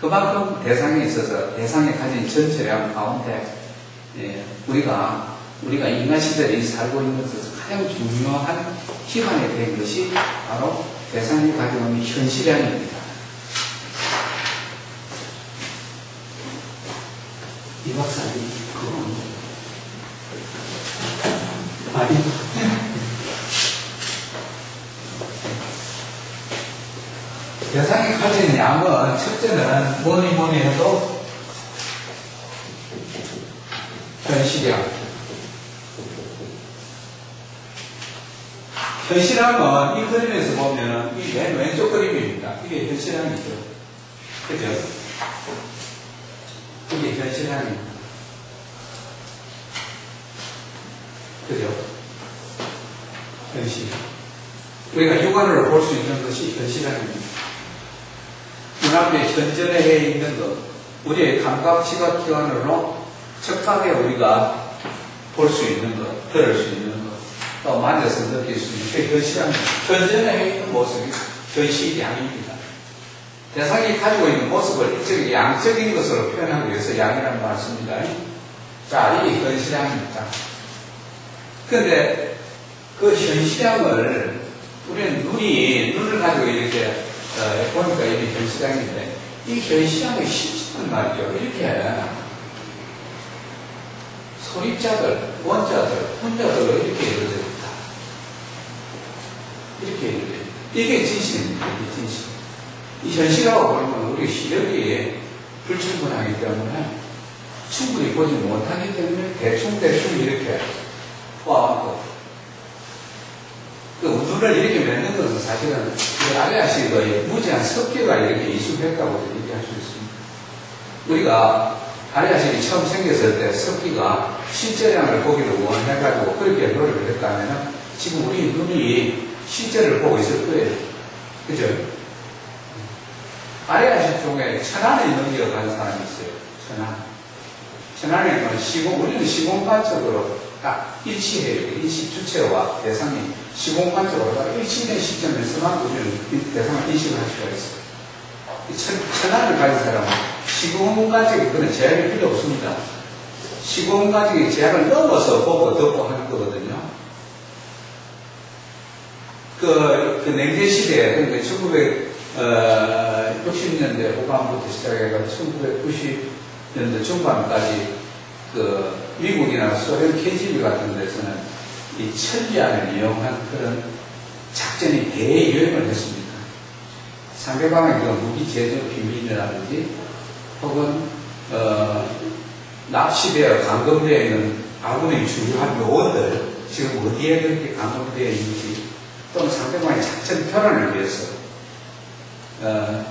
그만큼 대상에 있어서 대상에 가진 전체량 가운데 우리가 인간 시대에 살고 있는 것에서 가장 중요한 기반이 된 것이 바로 대상이 가지고 있는 현실량입니다. 이 박사님 그건 아니 대상이 가진 양은 첫째는 뭐니 해도 현실량. 현실함은 이 그림에서 보면 이 이 맨 왼쪽 그림입니다. 이게 현실함이죠. 그죠? 이게 현실함입니다. 그죠? 현실. 우리가 육안으로 볼 수 있는 것이 현실함입니다. 눈앞에 현전에 해 있는 것, 우리의 감각, 지각 기관으로 척하게 우리가 볼 수 있는 것, 들을 수 있는 것, 또 만져서 느낄 수 있는 게 현실함입니다. 현전에 해 있는 모습이 현실양입니다. 대상이 가지고 있는 모습을 일종의 양적인 것으로 표현하기 위해서 양이라는 말을 씁니다. 자, 이게 현실양입니다. 그런데 그 현실양을 우리는 눈을 가지고 이렇게 보니까 이게 현실양인데 이 현실양의 실질은 말이죠. 이렇게 소립자들, 원자들, 혼자들로 이렇게 이루어져 있다. 이렇게 이루어져 있다. 이게 진실입니다. 이게 진실. 이 현실하고 보면 우리 시력이 불충분하기 때문에 충분히 보지 못하기 때문에 대충 이렇게 포함하고 그 눈을 이렇게 맺는 것은 사실은 아레아식의 무제한 습기가 이렇게 이수했다고 얘기할 수 있습니다. 우리가 아레아식이 처음 생겼을 때 습기가 실제량을 보기를 원해가지고 그렇게 노력을 했다면 지금 우리 눈이 실제를 보고 있을 거예요. 그죠? 아레아식 중에 천안의 능력을 가진 사람이 있어요. 천안에는 우리는 시공간적으로 딱 일치해요. 일치 주체와 대상이 시공간적으로 딱 일치된 시점에서만 우리는 대상을 인식을 할 수가 있어요. 천안을 가진 사람은 시공간적인 그런 제약이 필요 없습니다. 시공간적인 제약을 넘어서 보고 듣고 하는 거거든요. 그 냉제시대에, 그러니까 1960년대 후반부터 시작해가지고 1990년대 중반까지 미국이나 소련 KGB 같은 데서는 이 천리안을 이용한 그런 작전이 대유행을 했습니다. 상대방의 그 무기 제조 비밀이라든지 혹은 납치되어 감금되어 있는 아군의 주요한 요원들 지금 어디에 그렇게 감금되어 있는지 또는 상대방의 작전 편안을 위해서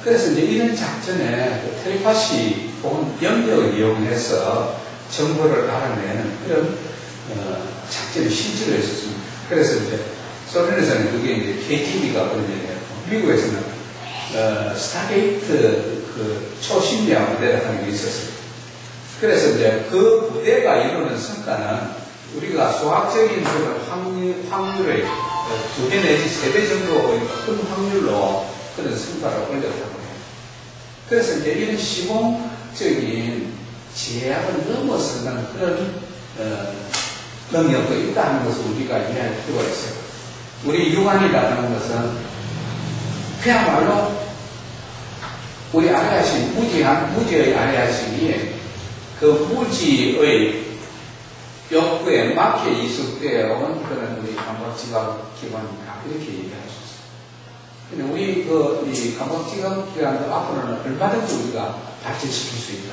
그래서 이제 이런 작전에 텔레파시 혹은 영역을 이용해서 정보를 알아내는 그런 작전이 실제로 있었습니다. 그래서 이제 소련에서는 그게 이제 KGB가 그런 얘기했고 미국에서는 스타게이트 그 초심리학 부대라는 게 있었어요. 그래서 이제 그 부대가 이루는 성과는 우리가 수학적인 그런 확률의 2배 내지 3배 정도 큰 확률로 그런 성과를 올렸다고 해요. 그래서 이제 이런 시공적인 제약을 넘어서는 그런 능력도 있다는 것을 우리가 이해할 필요가 있어요. 우리 육안이라는 것은 그야말로 우리 아레아식, 무지의 아레아식이 그 무지의 욕구에 맞게 이식되어 온 그런 우리 감각지각기관이다. 이렇게 얘기할 수 있어요. 근데 우리 이 감각지각기관도 앞으로는 얼마든지 우리가 발전시킬 수 있다.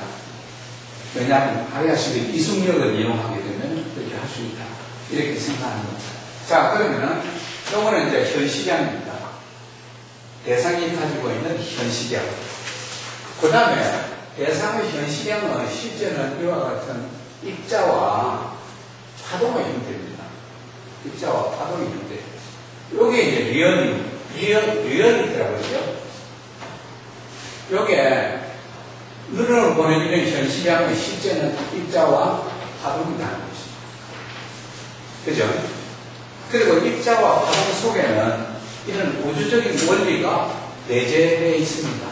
왜냐하면 아레아식의 이승력을 이용하게 되면 그렇게 할 수 있다. 이렇게 생각하는 겁니다. 자, 그러면은 요거는 이제 현실량입니다. 대상이 가지고 있는 현실량. 그 다음에 대상의 현실량은 실제는 이와 같은 입자와 파동의 형태입니다. 입자와 파동의 형태. 요게 이제 리얼리티라고 그러죠. 요게 눈으로 보내주는 현실량은 실제는 입자와 파동이라는 것입니다. 그죠? 그리고 입자와 파동 속에는 이런 우주적인 원리가 내재되어 있습니다.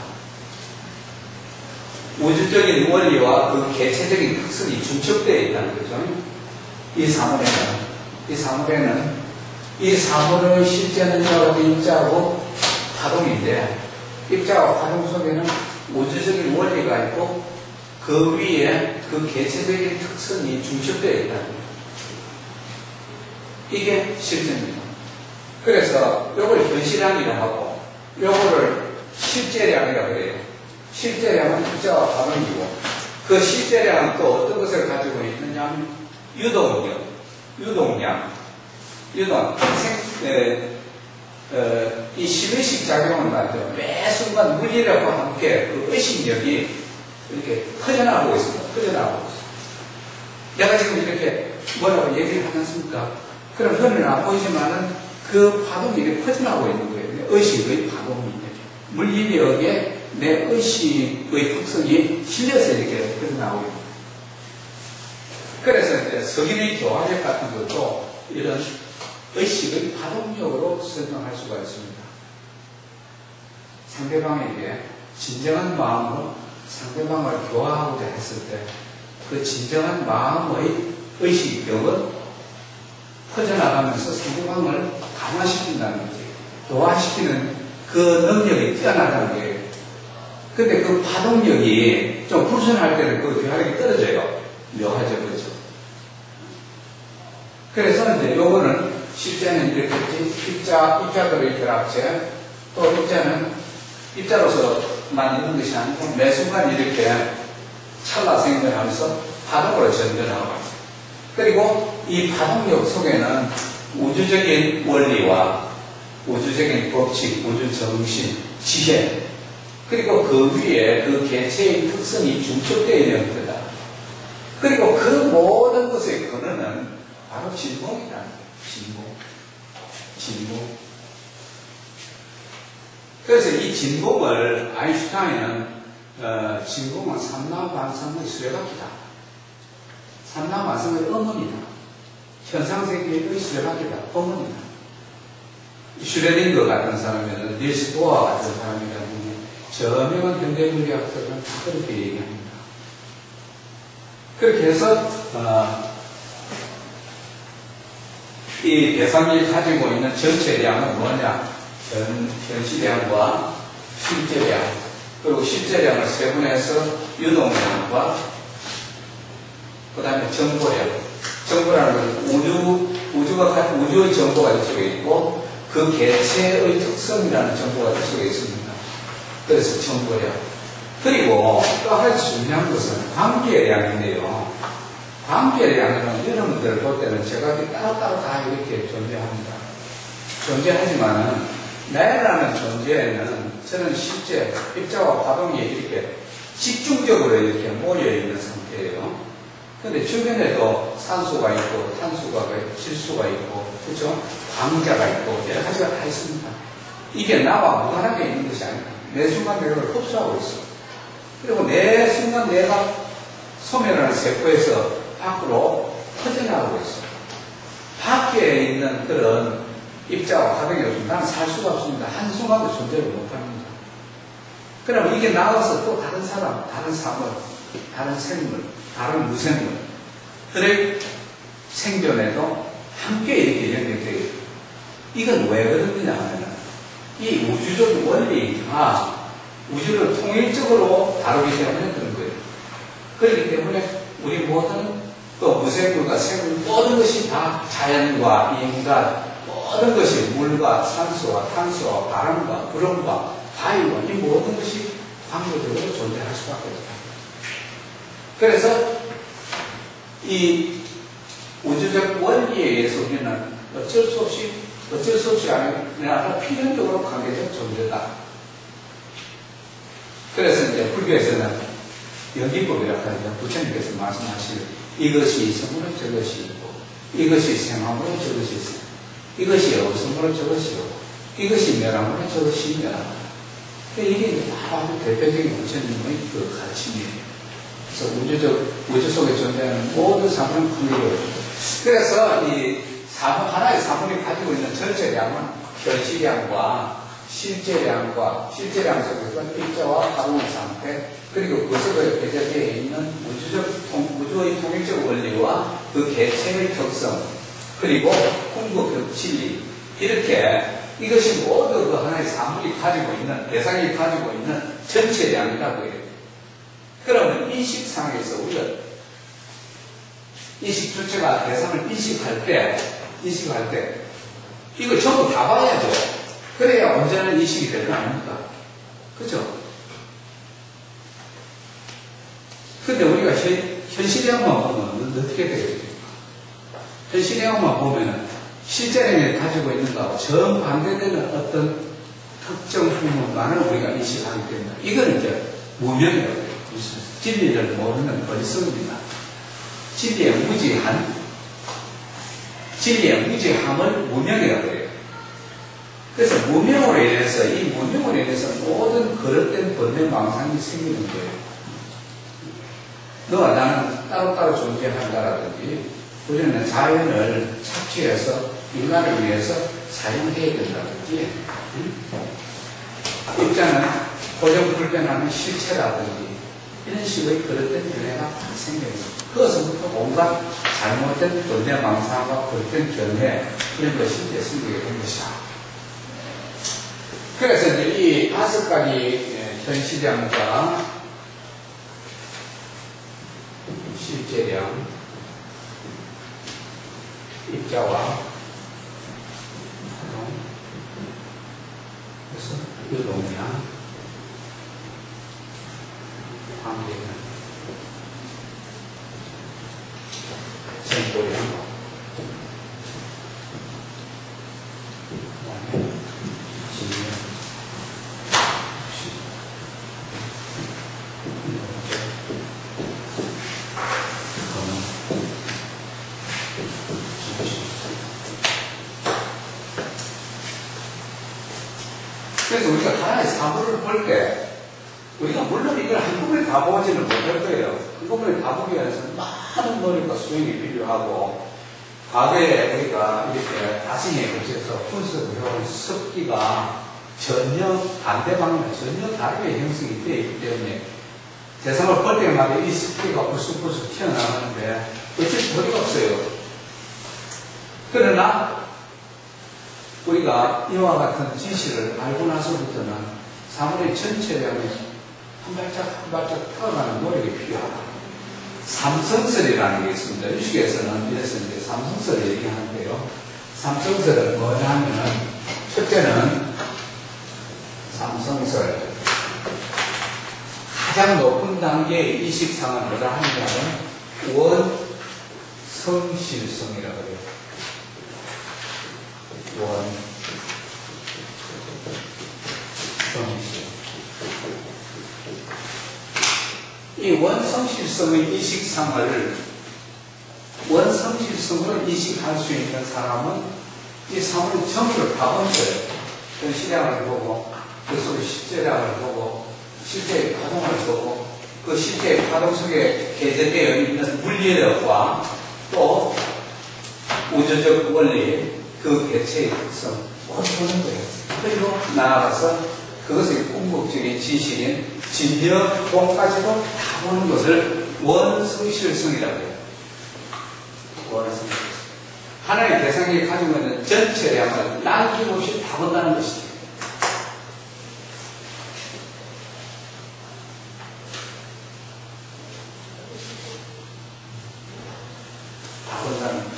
우주적인 원리와 그 개체적인 특성이 중첩되어 있다는 거죠. 이 사물의 실제는 입자하고 파동인데, 입자와 파동 속에는 우주적인 원리가 있고, 그 위에 그 개체적인 특성이 중첩되어 있다는 거죠. 이게 실제입니다. 그래서 이걸 현실량이라고 하고, 요거를 실제량이라고 해요. 실제량은 입자와 파동이고, 그 실제량은 또 어떤 것을 가지고 있느냐 하면 유동량, 이 심의식 작용을 말이죠. 매 순간 물리력과 함께 그 의식력이 이렇게 퍼져나가고 있습니다. 퍼져나가고 있습니다. 내가 지금 이렇게 뭐라고 얘기를 하지 않습니까? 그럼 흔히는 안 보이지만은 그 파동이 이렇게 퍼져나가고 있는 거예요. 의식의 파동이. 물리력에 내 의식의 특성이 실려서 이렇게 퍼져나가고 있는 거예요. 그래서 이제 석인의 교화력 같은 것도 이런 의식의 파동력으로 설명할 수가 있습니다. 상대방에게 진정한 마음으로 상대방을 교화하고자 했을 때 그 진정한 마음의 의식력은 퍼져나가면서 상대방을 강화시킨다는 거지. 교화시키는 그 능력이 뛰어나다는 거예요. 근데 그 파동력이 좀 불순할 때는 그 교화력이 떨어져요. 묘하죠, 그렇죠? 그래서 이제 요거는 실제는 이렇게 입자들의 결합체, 또 입자로서만 있는 것이 아니고 매 순간 이렇게 찰나 생겨나면서 파동으로 전전하고 있습니다. 그리고 이 파동력 속에는 우주적인 원리와 우주적인 법칙, 우주 정신, 지혜, 그리고 그 위에 그 개체의 특성이 중첩되어 있는 거다. 그리고 그 모든 것의 근원은 바로 진공이라는 거예요. 진공. 그래서 이 진공을 아인슈타인은 진공은 삼라반성의 수레바퀴다. 삼라반성의 어머니다. 현상세계의 수레바퀴다. 어머니다. 슈레딩거 같은 사람이나 닐스 보아 같은 사람이라든지 저명한 현대물리학자들은 다 그렇게 얘기합니다. 그렇게 해서 이 대상이 가지고 있는 전체량은 뭐냐? 현시량과 실제량, 그리고 실제량을 세분해서 유동량과 그 다음에 정보량. 정보라는 건 우주의 정보가 이쪽에 있고 그 개체의 특성이라는 정보가 이쪽에 있습니다. 그래서 정보량. 그리고 또 하나 중요한 것은 관계의 양인데요. 관계의 양은 여러분들 볼 때는 제각이 따로따로 다 이렇게 존재합니다. 존재하지만은 나라는 존재에는 저는 실제 입자와 파동이 이렇게 집중적으로 이렇게 모여있는 상태예요. 근데 주변에도 산소가 있고 탄소가 있고 질소가 있고 그렇죠? 광자가 있고 여러 가지가 다 있습니다. 이게 나와 무관하게 있는 것이 아닙니다. 매 순간 내가 흡수하고 있어. 그리고 매 순간 내가 소멸하는 세포에서 밖으로 퍼져나가고 있어. 밖에 있는 그런 입자와 파동이 없으면 나는 살 수가 없습니다. 한순간도 존재를 못합니다. 그럼 이게 나와서 또 다른 사람, 다른 사물, 다른 생물, 다른 무생물들의 생존에도 함께 이렇게 연결되어 있어요. 이건 왜 그러느냐 하면 이 우주적 원리가 우주를 통일적으로 다루기 때문에 그런 거예요. 그렇기 때문에 우리 모든 또 무생물과 생물 모든 것이 다 자연과 인간 모든 것이 물과 산소와 탄소와 바람과 구름과 바위와 이 모든 것이 광교적으로 존재할 수밖에 없다. 그래서 이 우주적 원리에 의해서 우리는 어쩔 수 없이 아니라 필연적으로 관계적 존재다. 그래서 이제 불교에서는 연기법이라고 하죠. 부처님께서 말씀하시는 이것이 있으므로 저것이 있고 이것이 생함으로 저것이 있고 이것이 없으므로 저것이 없고 이것이 멸함으로 저것이 멸함으로. 이게 아주 대표적인 부처님의 그 가르침이에요. 그래서 우주 속에 존재하는 모든 사물은 분리해요. 그래서 이 하나의 사물이 가지고 있는 전체량은 현시량과 실제량 속에서 입자와 파동의 상태, 그리고 그 속에 배제되어 있는 우주의 통일적 원리와 그 개체의 특성, 그리고 궁극적 진리, 이렇게 이것이 모두 그 하나의 사물이 가지고 있는, 대상이 가지고 있는 전체량이라고 해요. 그러면 인식상에서 우리가 인식 주체가 대상을 인식할 때 이걸 전부 다 봐야죠. 그래야 언제나 인식이 되는 거 아닙니까? 그죠? 근데 우리가 현실량만 보면 어떻게 되겠습니까? 현실량만 보면 실제는 가지고 있는 거하고 정반대되는 어떤 특정 부분만을 우리가 인식하기 때문에 이건 이제 무명이라고 해요. 진리를 모르는 어리석음입니다. 진리의 무지함을 무명이라고 해요. 그래서 무명으로 인해서 이 무명으로 인해서 모든 거릇된 번뇌망상이 생기는 거예요. 너와 나는 따로따로 존재한다라든지 우리는 자연을 착취해서 인간을 위해서 사용해야 된다든지 입자는 고정불변하는 실체라든지 이런 식의 그릇된 견해가 다 생겨요. 그것부터 온갖 잘못된 번뇌망상과 그릇된 견해 이런 것이 이제 생기게 된 것이다. 그래서 이제 이 5가지 현시량과 실제량, 입자와 그래서 유동량, 관계량, 정보량, 그래서 우리가 하나의 사물을 볼 때, 우리가 물론 이걸 한꺼번에 다 보지는 못할 거예요. 한꺼번에 다 보기 위해서 많은 노력과 수행이 필요하고, 과거에 우리가 이렇게 다승에 거쳐서 분석을 해온 습기가 전혀 반대 방향, 전혀 다르게 형성이 되어 있기 때문에, 세상을 볼 때마다 이 습기가 불쑥불쑥 튀어나오는데, 어쩔 도리가 없어요. 그러나, 우리가 이와 같은 지시를 알고 나서부터는 사물의 전체량에 한 발짝 한 발짝 펴가는 노력이 필요하다. 삼성설이라는 게 있습니다. 유식에서는 이래서 이제 삼성설을 얘기하는데요. 삼성설은 뭐냐 하면은, 첫째는 삼성설. 가장 높은 단계의 이식상은 뭐라 하느냐면, 원성실성이라고 해요. 원성실. 이 원성실성의 이식상을 원성실성으로 이식할 수 있는 사람은 이 사물의 정의를 다 본 거예요. 그 시량을 보고, 그 속의 실제량을 보고, 실제의 파동을 보고, 그 실제의 파동 속에 개재되어 있는 물리력과 또 우주적 원리, 그 개체의 특성, 모두 보는 거예요. 그리고 나아가서 그것의 궁극적인 지식인 진여동까지도 다 보는 것을 원성실성이라고 해요. 원성실성. 하나의 대상이 가지고 있는 전체량을 남김없이 다 본다는 것이죠. 다 본다는 거죠.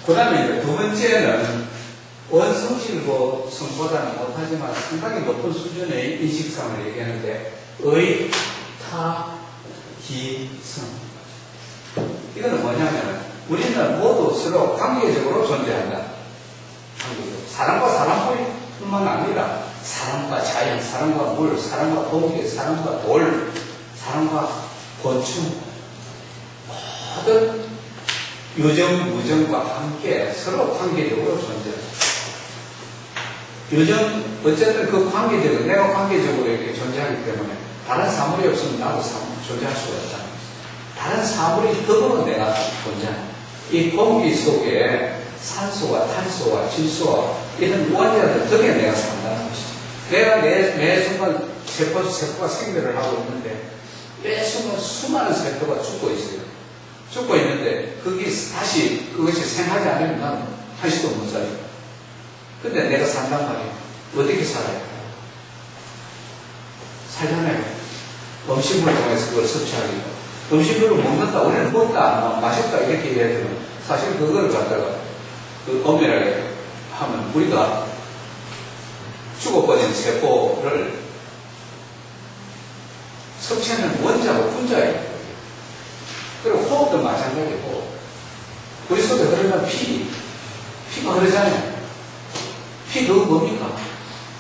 그 다음에 두 번째는 원성실성보다는 못하지만 상당히 높은 수준의 인식상을 얘기하는데 의타기성. 이거는 뭐냐면 우리는 모두 서로 관계적으로 존재한다. 사람과 사람뿐만 아니라 사람과 자연, 사람과 물, 사람과 공기, 사람과 돌, 사람과 곤충, 모든 유정, 무정과 함께 서로 관계적으로 존재한다. 유정, 어쨌든 그 관계적으로, 내가 관계적으로 이렇게 존재하기 때문에 다른 사물이 없으면 나도 존재할 수가 없다. 다른 사물이 더불어 내가 존재한다. 이 공기 속에 산소와 탄소와 질소와 이런 무한대한 덕에 내가 산다는 것이죠. 내가 매 순간 세포가 생멸을 하고 있는데 매 순간 수많은 세포가 죽고 있어요. 죽고 있는데 다시 그것이 생하지 않으면 난 한시도 못 살아요. 근데 내가 산단 말이에요. 어떻게 살아요? 살잖아요. 음식물을 통해서 그걸 섭취하기가. 음식물을 먹는다, 우리는 먹다, 마셨다 이렇게 해야 되면 사실 그걸 갖다가 엄밀하게 하면 우리가 죽어버린 세포를 섭취하는 원자고 분자예요. 그리고 호흡도 마찬가지고 우리 속에 흐르는 피가 흐르잖아요. 피 그거 뭡니까?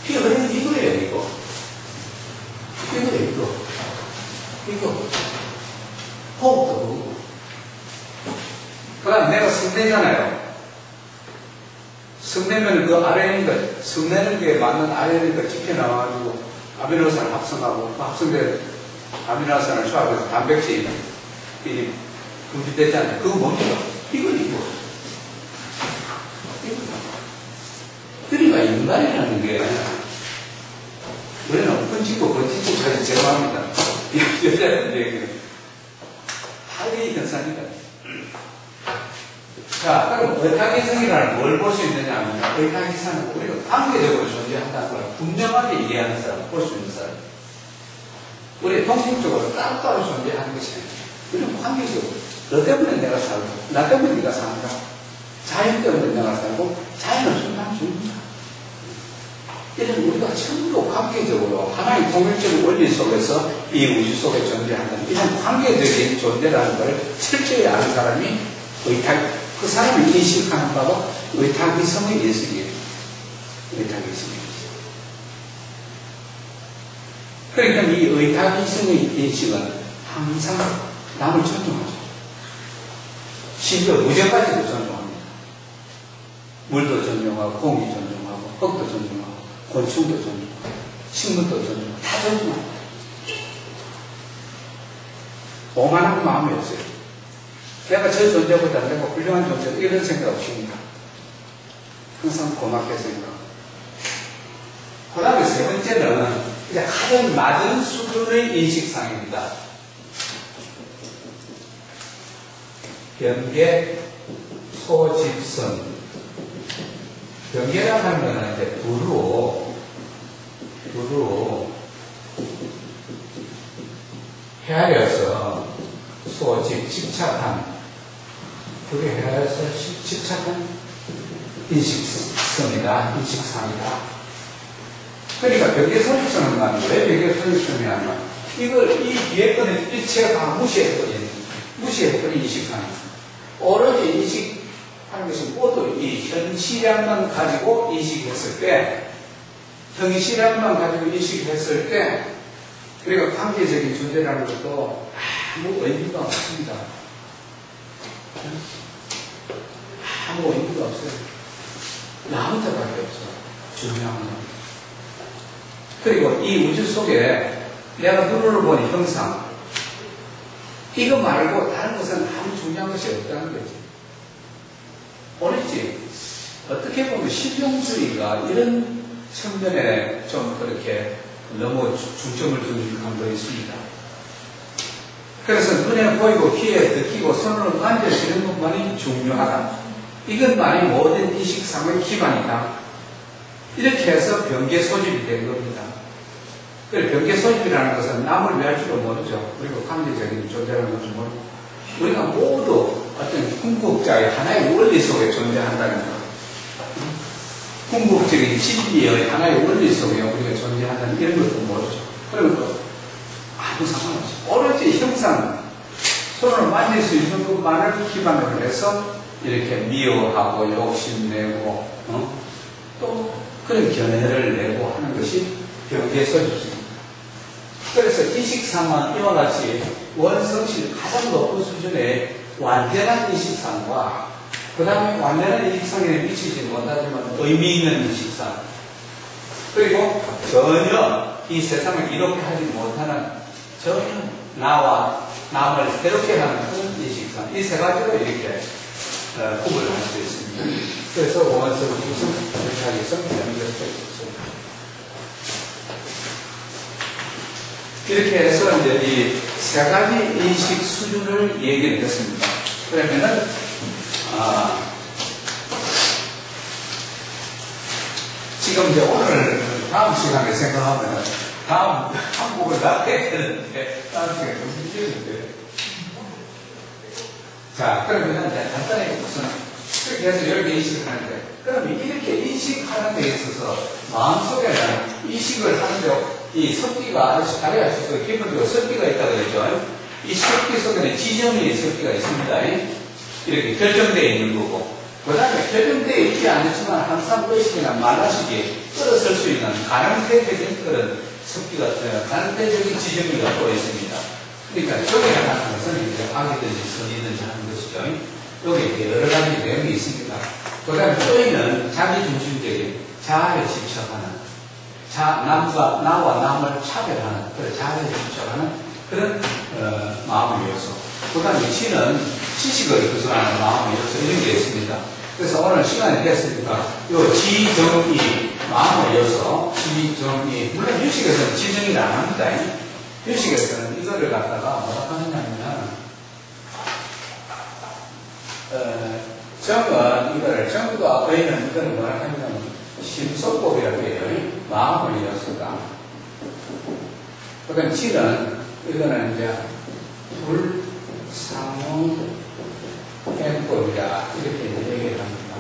피 흐르는 이거예요, 이거. 이거. 호흡도 그거고. 그 다음 내가 성내잖아요. 성내면 그 아래에 있는 거, 성내는 게 맞는 아래에 있는 거 집혀나와가지고 아미노산을 합성하고, 합성된 아미노산을 조합해서 단백질이 분비됐잖아요. 그거 뭡니까? 이거. 그러니까 인간이라는 게 우리는 끈찍고 번찍고 사실 제거합니다. 여자들에게는 하위 현상이다. 자, 그럼 의탁이성이라는 뭘 볼 수 있느냐 하면 의탁이성은 우리가 관계적으로 존재한다는 걸 분명하게 이해하는 사람, 볼 수 있는 사람. 우리 통칭적으로 따로따로 존재하는 것이 아니에요. 우리는 관계적으로 너 때문에 내가 살고 나 때문에 네가 산다. 자연 때문에 내가 살고 자연은 순간 죽는다. 이런 우리가 전부 관계적으로 하나의 통일적인 원리 속에서 이 우주 속에 존재한다는 이런 관계적인 존재라는 걸 철저히 아는 사람이 그 사람이 인식하는 바가 의탁이성의 인식이에요. 의탁이성의 인식. 그러니까 이 의탁이성의 인식은 항상 남을 존중하죠. 심지어 무죄까지도 존중합니다. 물도 존중하고, 공기 존중하고, 흙도 존중하고, 곤충도 존중하고, 식물도 존중하고, 다 존중합니다. 오만한 마음이 없어요. 내가 저 존재보다 내가 훌륭한 존재, 이런 생각 없습니다. 항상 고맙게 생각하고. 그 다음에 세 번째는 이제 가장 낮은 수준의 인식상입니다. 경계, 소집선. 경계라고 하면 이제 부로 헤아려서 집착한, 그게 헤아려서 집착한 인식성이다, 인식상이다. 그러니까 경계, 소집선은 왜 경계, 소집선이냐면, 이 뒤에 거는 일체가 다 무시해버리는 인식상입니다. 오로지 인식하는 것이 모두 이 현시량만 가지고 인식했을 때, 그리고 관계적인 존재라는 것도 아무 의미가 없습니다. 아무 의미가 없어요. 나 혼자밖에 없어요. 중요한 건. 그리고 이 우주 속에 내가 눈으로 보는 형상, 이거 말고 다른 것은 아무 중요한 것이 없다는 거지. 어렵지? 어떻게 보면 실용주의가 이런 측면에 좀 그렇게 너무 중점을 두는 감도 있습니다. 그래서 눈에 보이고 귀에 느끼고 손으로 만져지는 것만이 중요하다. 이것만이 모든 인식상의 기반이다. 이렇게 해서 병계 소집이 된 겁니다. 병계 소집이라는 것은 남을 위할 줄도 모르죠. 그리고 관계적인 존재라는 것을 모르고 우리가 모두 어떤 궁극자의 하나의 원리 속에 존재한다는 것. 궁극적인 진리의 하나의 원리 속에 우리가 존재한다는 이런 것도 모르죠. 그러면 아무 상관없어요. 오로지 형상, 손으로 만질 수 있는 것만을 기반으로 해서 이렇게 미워하고 욕심내고 또 그런 견해를 내고 하는 것이 병계 소집입니다. 그래서 인식상은 이와 같이 원성실 가장 높은 수준의 완전한 인식상과 그 다음에 완전한 인식상에 미치지 못하지만 의미 있는 인식상, 그리고 전혀 이 세상을 이롭게 하지 못하는 전혀 나와 남을 괴롭게 하는 그런 인식상, 이 세 가지로 이렇게 구분을 할 수 있습니다. 그래서 원성, 이성, 의탁이성, 연결성 있습니다. 이렇게 해서 이제 이 세 가지 인식 수준을 얘기를 했습니다. 그러면은, 지금 이제 오늘 다음 시간에 생각하면 다음 한국을 놔야 되는데, 다음 시간에 좀 힘들는데. 자, 그러면 이제 간단하게 무슨, 그렇게 해서 여기 인식을 하는데, 그러면 이렇게 인식하는 데 있어서 마음속에는 인식을 하는데, 이 섭기가, 다리 아시죠? 기본적으로 섭기가 있다고 그랬죠? 이 섭기 속에는 지정의 섭기가 있습니다. 이렇게 결정되어 있는 거고, 그 다음에 결정되어 있지 않지만 항상 의식이나 만화식이 끌어설 수 있는 가능태적인 그런 습기가, 가능태적인 지정기가 또 있습니다. 그러니까 저게 하는 것은 이제 악이든지 선이든지 하는 것이죠. 여기 여러 가지 내용이 있습니다. 그 다음에 또이는 자기중심적인 자아에 집착하는, 나와 남을 차별하는, 자아에 집착하는 그런 마음의 요소. 그 다음에 치는 지식을 구성하는 마음의 요소, 이런 게 있습니다. 그래서 오늘 시간이 됐으니까 요 지정의, 마음의 요소, 지정의, 물론 유식에서는 지정의를 안 합니다. 유식에서는 이거를 갖다가 뭐라고 하느냐면 정은 이거를, 정과 의는 이거는 뭐라고 하냐면 심소법이라고 해요. 마음의 요소다. 그 다음 지는 이거는 이제 불상호 행법이다, 이렇게 얘기를 합니다.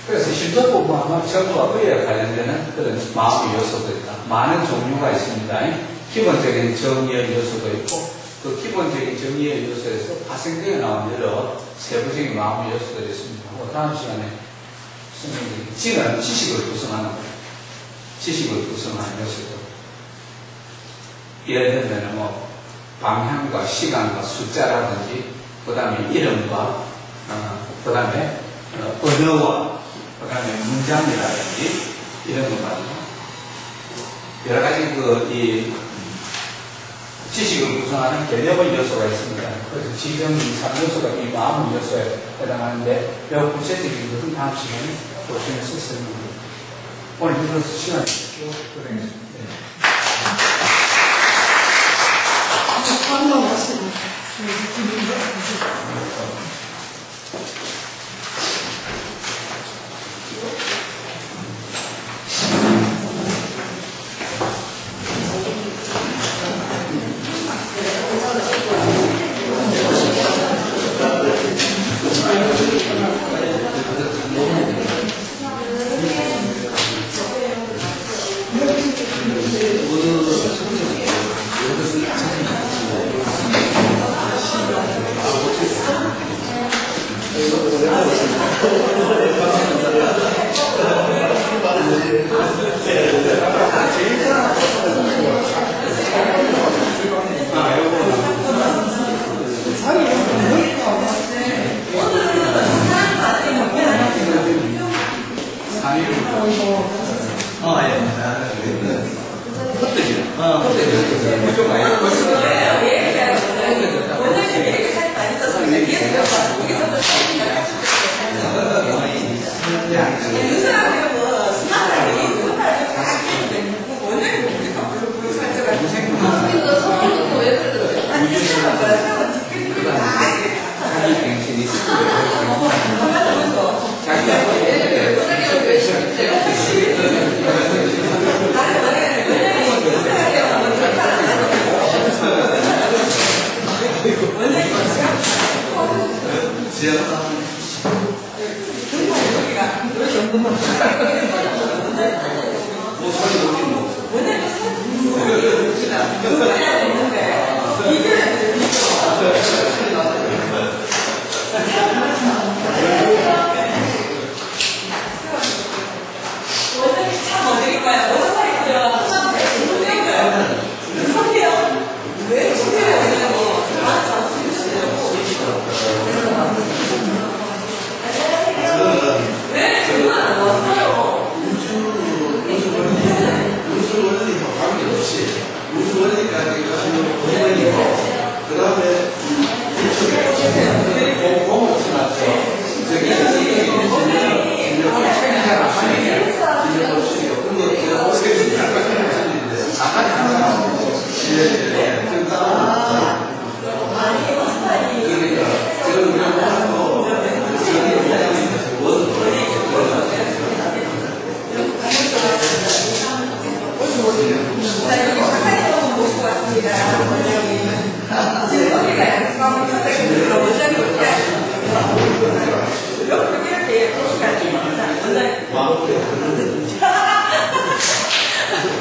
그래서 심소법은 아마 정과 의에 관련되는 그런 마음의 요소도 있다. 많은 종류가 있습니다. 기본적인 정의의 요소도 있고, 그 기본적인 정의의 요소에서 파생되어 나온 여러 세부적인 마음의 요소들이 있습니다. 다음 시간에 선생님들이 지는 지식을 구성하는 거예요. 지식을 구성하는 요소도. 예를 들면 뭐 방향과 시간과 숫자라든지, 그 다음에 이름과, 그 다음에 언어와, 그 다음에 문장이라든지 이런 것 말이죠. 여러 가지 이 지식을 구성하는 개념의 요소가 있습니다. 그래서 지정, 이상 요소가 이 마음의 요소에 해당하는데, 몇 구체적인 것은 다음 시간에 보시면서 설명드립니다. 오늘 들어서 시간이 쭉 보내겠습니다. 한번 하시고.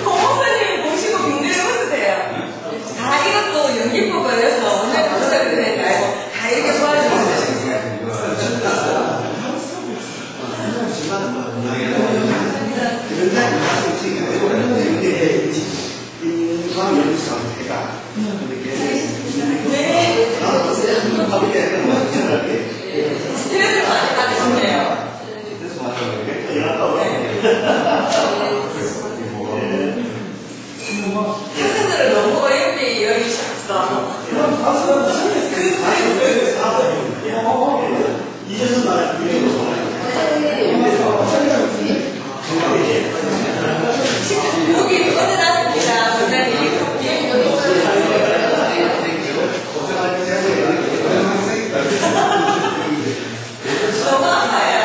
고모부님 모시고 굉장히 웃으세요. 다 이것도 연기법을 해서 오늘 도전을 해가지고 다 이렇게 도와주세요. 사람을 해가. 네. 나도 스트레스 많이 받으시네요. 그래서 학생들을 너무 어렵게 여기셨어. 이제서 나를 여기 꺼내놨습니다. 원장님. 너무 아파요.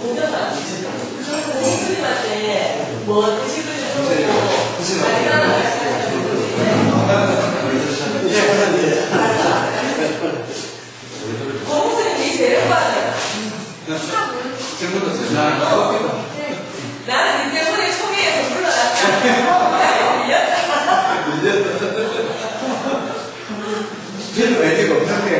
오전아. 선생님한테 뭐 드시고 싶은 거 고무선생님이 제일 많아요. 나는 니 때문에 총회에서 물러났다. 저는 왜 제가 없는데?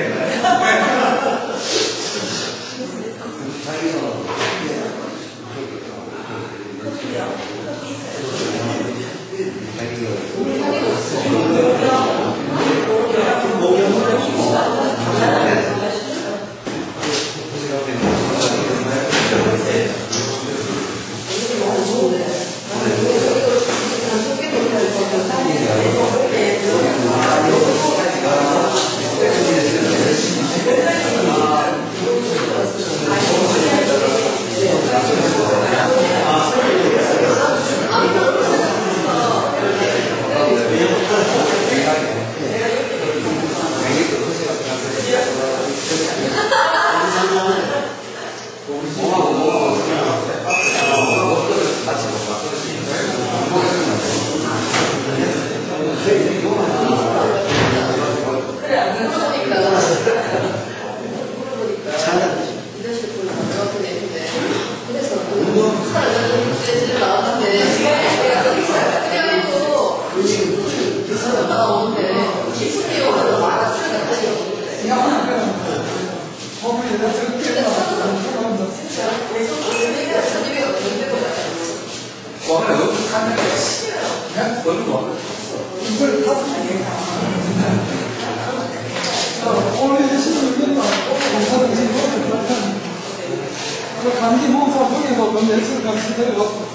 감기 몸살 중에도 그 며칠 같이 데려갔고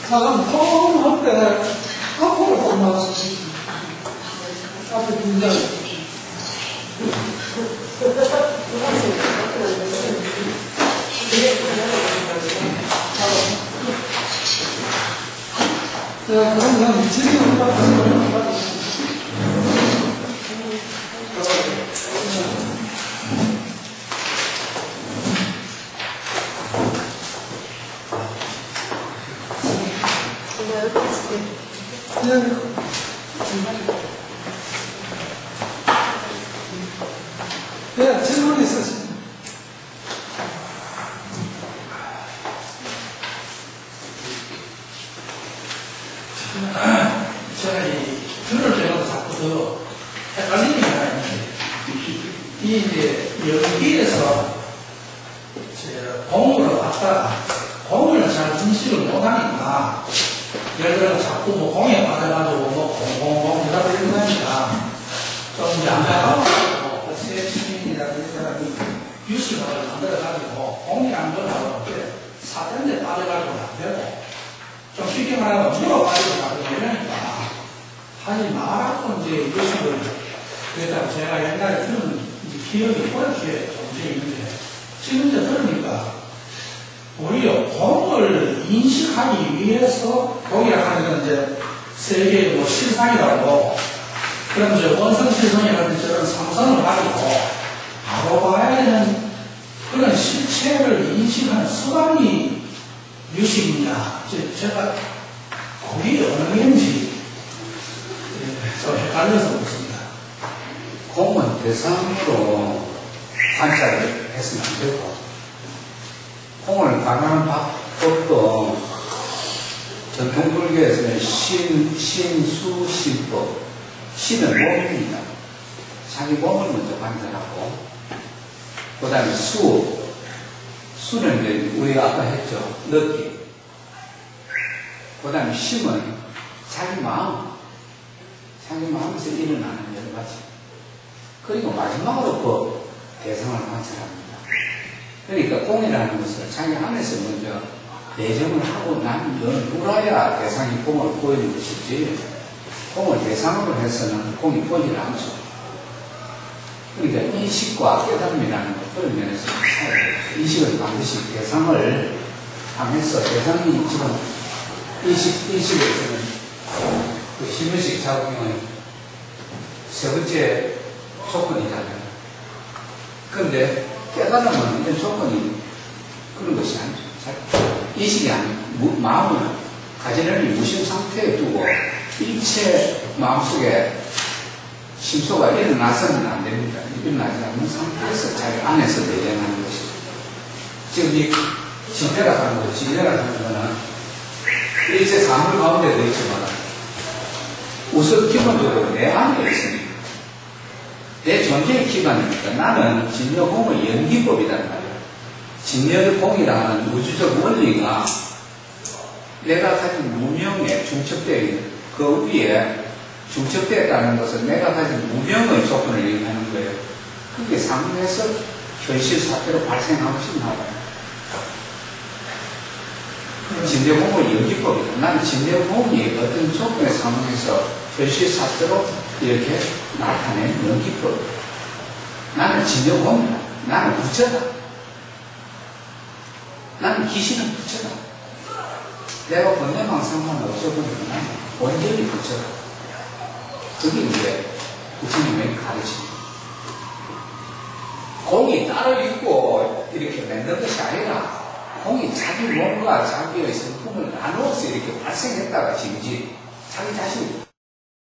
사람 통할 때 앞으로 좀 나와주시죠. 앞에 긴장. 자, 그러면 질문 받으시면 네, 질문 있으십니까? 제가 이 들을 때마다 자꾸 더 헷갈리는 게 하나 있는데, 이 이제 여기에서 공을 왔다가 공을 잘 인식을 못하니까, 예를 들어 자꾸 뭐 공에 빠져가지고 뭐 공공 대답을 해주니까 좀 이제 안 가고 새 시민이라는 사람이 유식을 만들어가지고 공이 안 들어가고 사전에 빠져가지고 안 되고 좀 쉽게 말하면 물어 빠지고 가고 이러니까 하지 말라고 이제 유식을 그랬다고 제가 옛날에 들은 기억이 그렇게 존재 있는데 지금 이제 들으니까 오히려 공을 인식하기 위해서 공이라 하는 건 이제 세계의 뭐 실상이라고 그럼 이제 원선 실성이라는 저런 상선을 가지고 바로 봐야 되는 그런 실체를 인식하는 수단이 유식이냐 제가 그게 어느 게인지 좀 헷갈려서 묻습니다. 공은 대상으로 관찰을 했으면 안 되고 공을 가능한 방법도 전통 전통불교에서는 신수신법, 신은 몸입니다. 자기 몸을 먼저 관찰하고, 그 다음에 수는 이제 우리가 아까 했죠. 느낌. 그 다음에 심은 자기 마음에서 일어나는 여러 가지. 그리고 마지막으로 그 대상을 관찰합니다. 그러니까 공이라는 것은 자기 안에서 먼저 내정을 하고 난 누라야 대상이 공을 보이는 것이지, 공을 대상으로 해서는 공이 보이질 않죠. 그러니까 인식과 깨달음이라는 그런 면에서 인식은 반드시 대상을 향해서, 대상이 지금 인식에서는 그 심의식 작용의 세 번째 조건이잖아요. 그런데 깨달음은 이런 조건이 그런 것이 아니죠. 인식이 아니고 마음을 가지런히 무심 상태에 두고 일체 마음속에 심소가 일어나서는 안 됩니다. 일어나지 않는 상태에서 자기 안에서 내려가는 것이죠. 지금 이 진대라 하는 거, 진대라 하는 거는 일체 사물 가운데 들어있지만 우선 기본적으로 내 안에 있습니다. 내 존재의 기반이니까 나는 진여공의 연기법이란 말이에요. 진여공이라는 우주적 원리가 내가 가진 무명에 중첩되어 있는 그 위에 중첩되었다는 것은 내가 가진 무명의 조건을 얘기하는 거예요. 그게 상황에서 현실 사태로 발생하고 싶나 봐요. 진여공의 연기법이다. 나는 진여공이 어떤 조건의 상황에서 현실 사태로 이렇게 나타낸 연기법. 나는 진여공이다. 나는 부처다. 나는 귀신은 부처다. 내가 번뇌망 상관없어 보니까 나는 완전히 부처다. 그게 이제 부처님의 가르침입니다. 공이 따로 있고 이렇게 만든 것이 아니라 공이 자기 몸과 자기의 성품을 나누어서 이렇게 발생했다가 진지 자기 자신이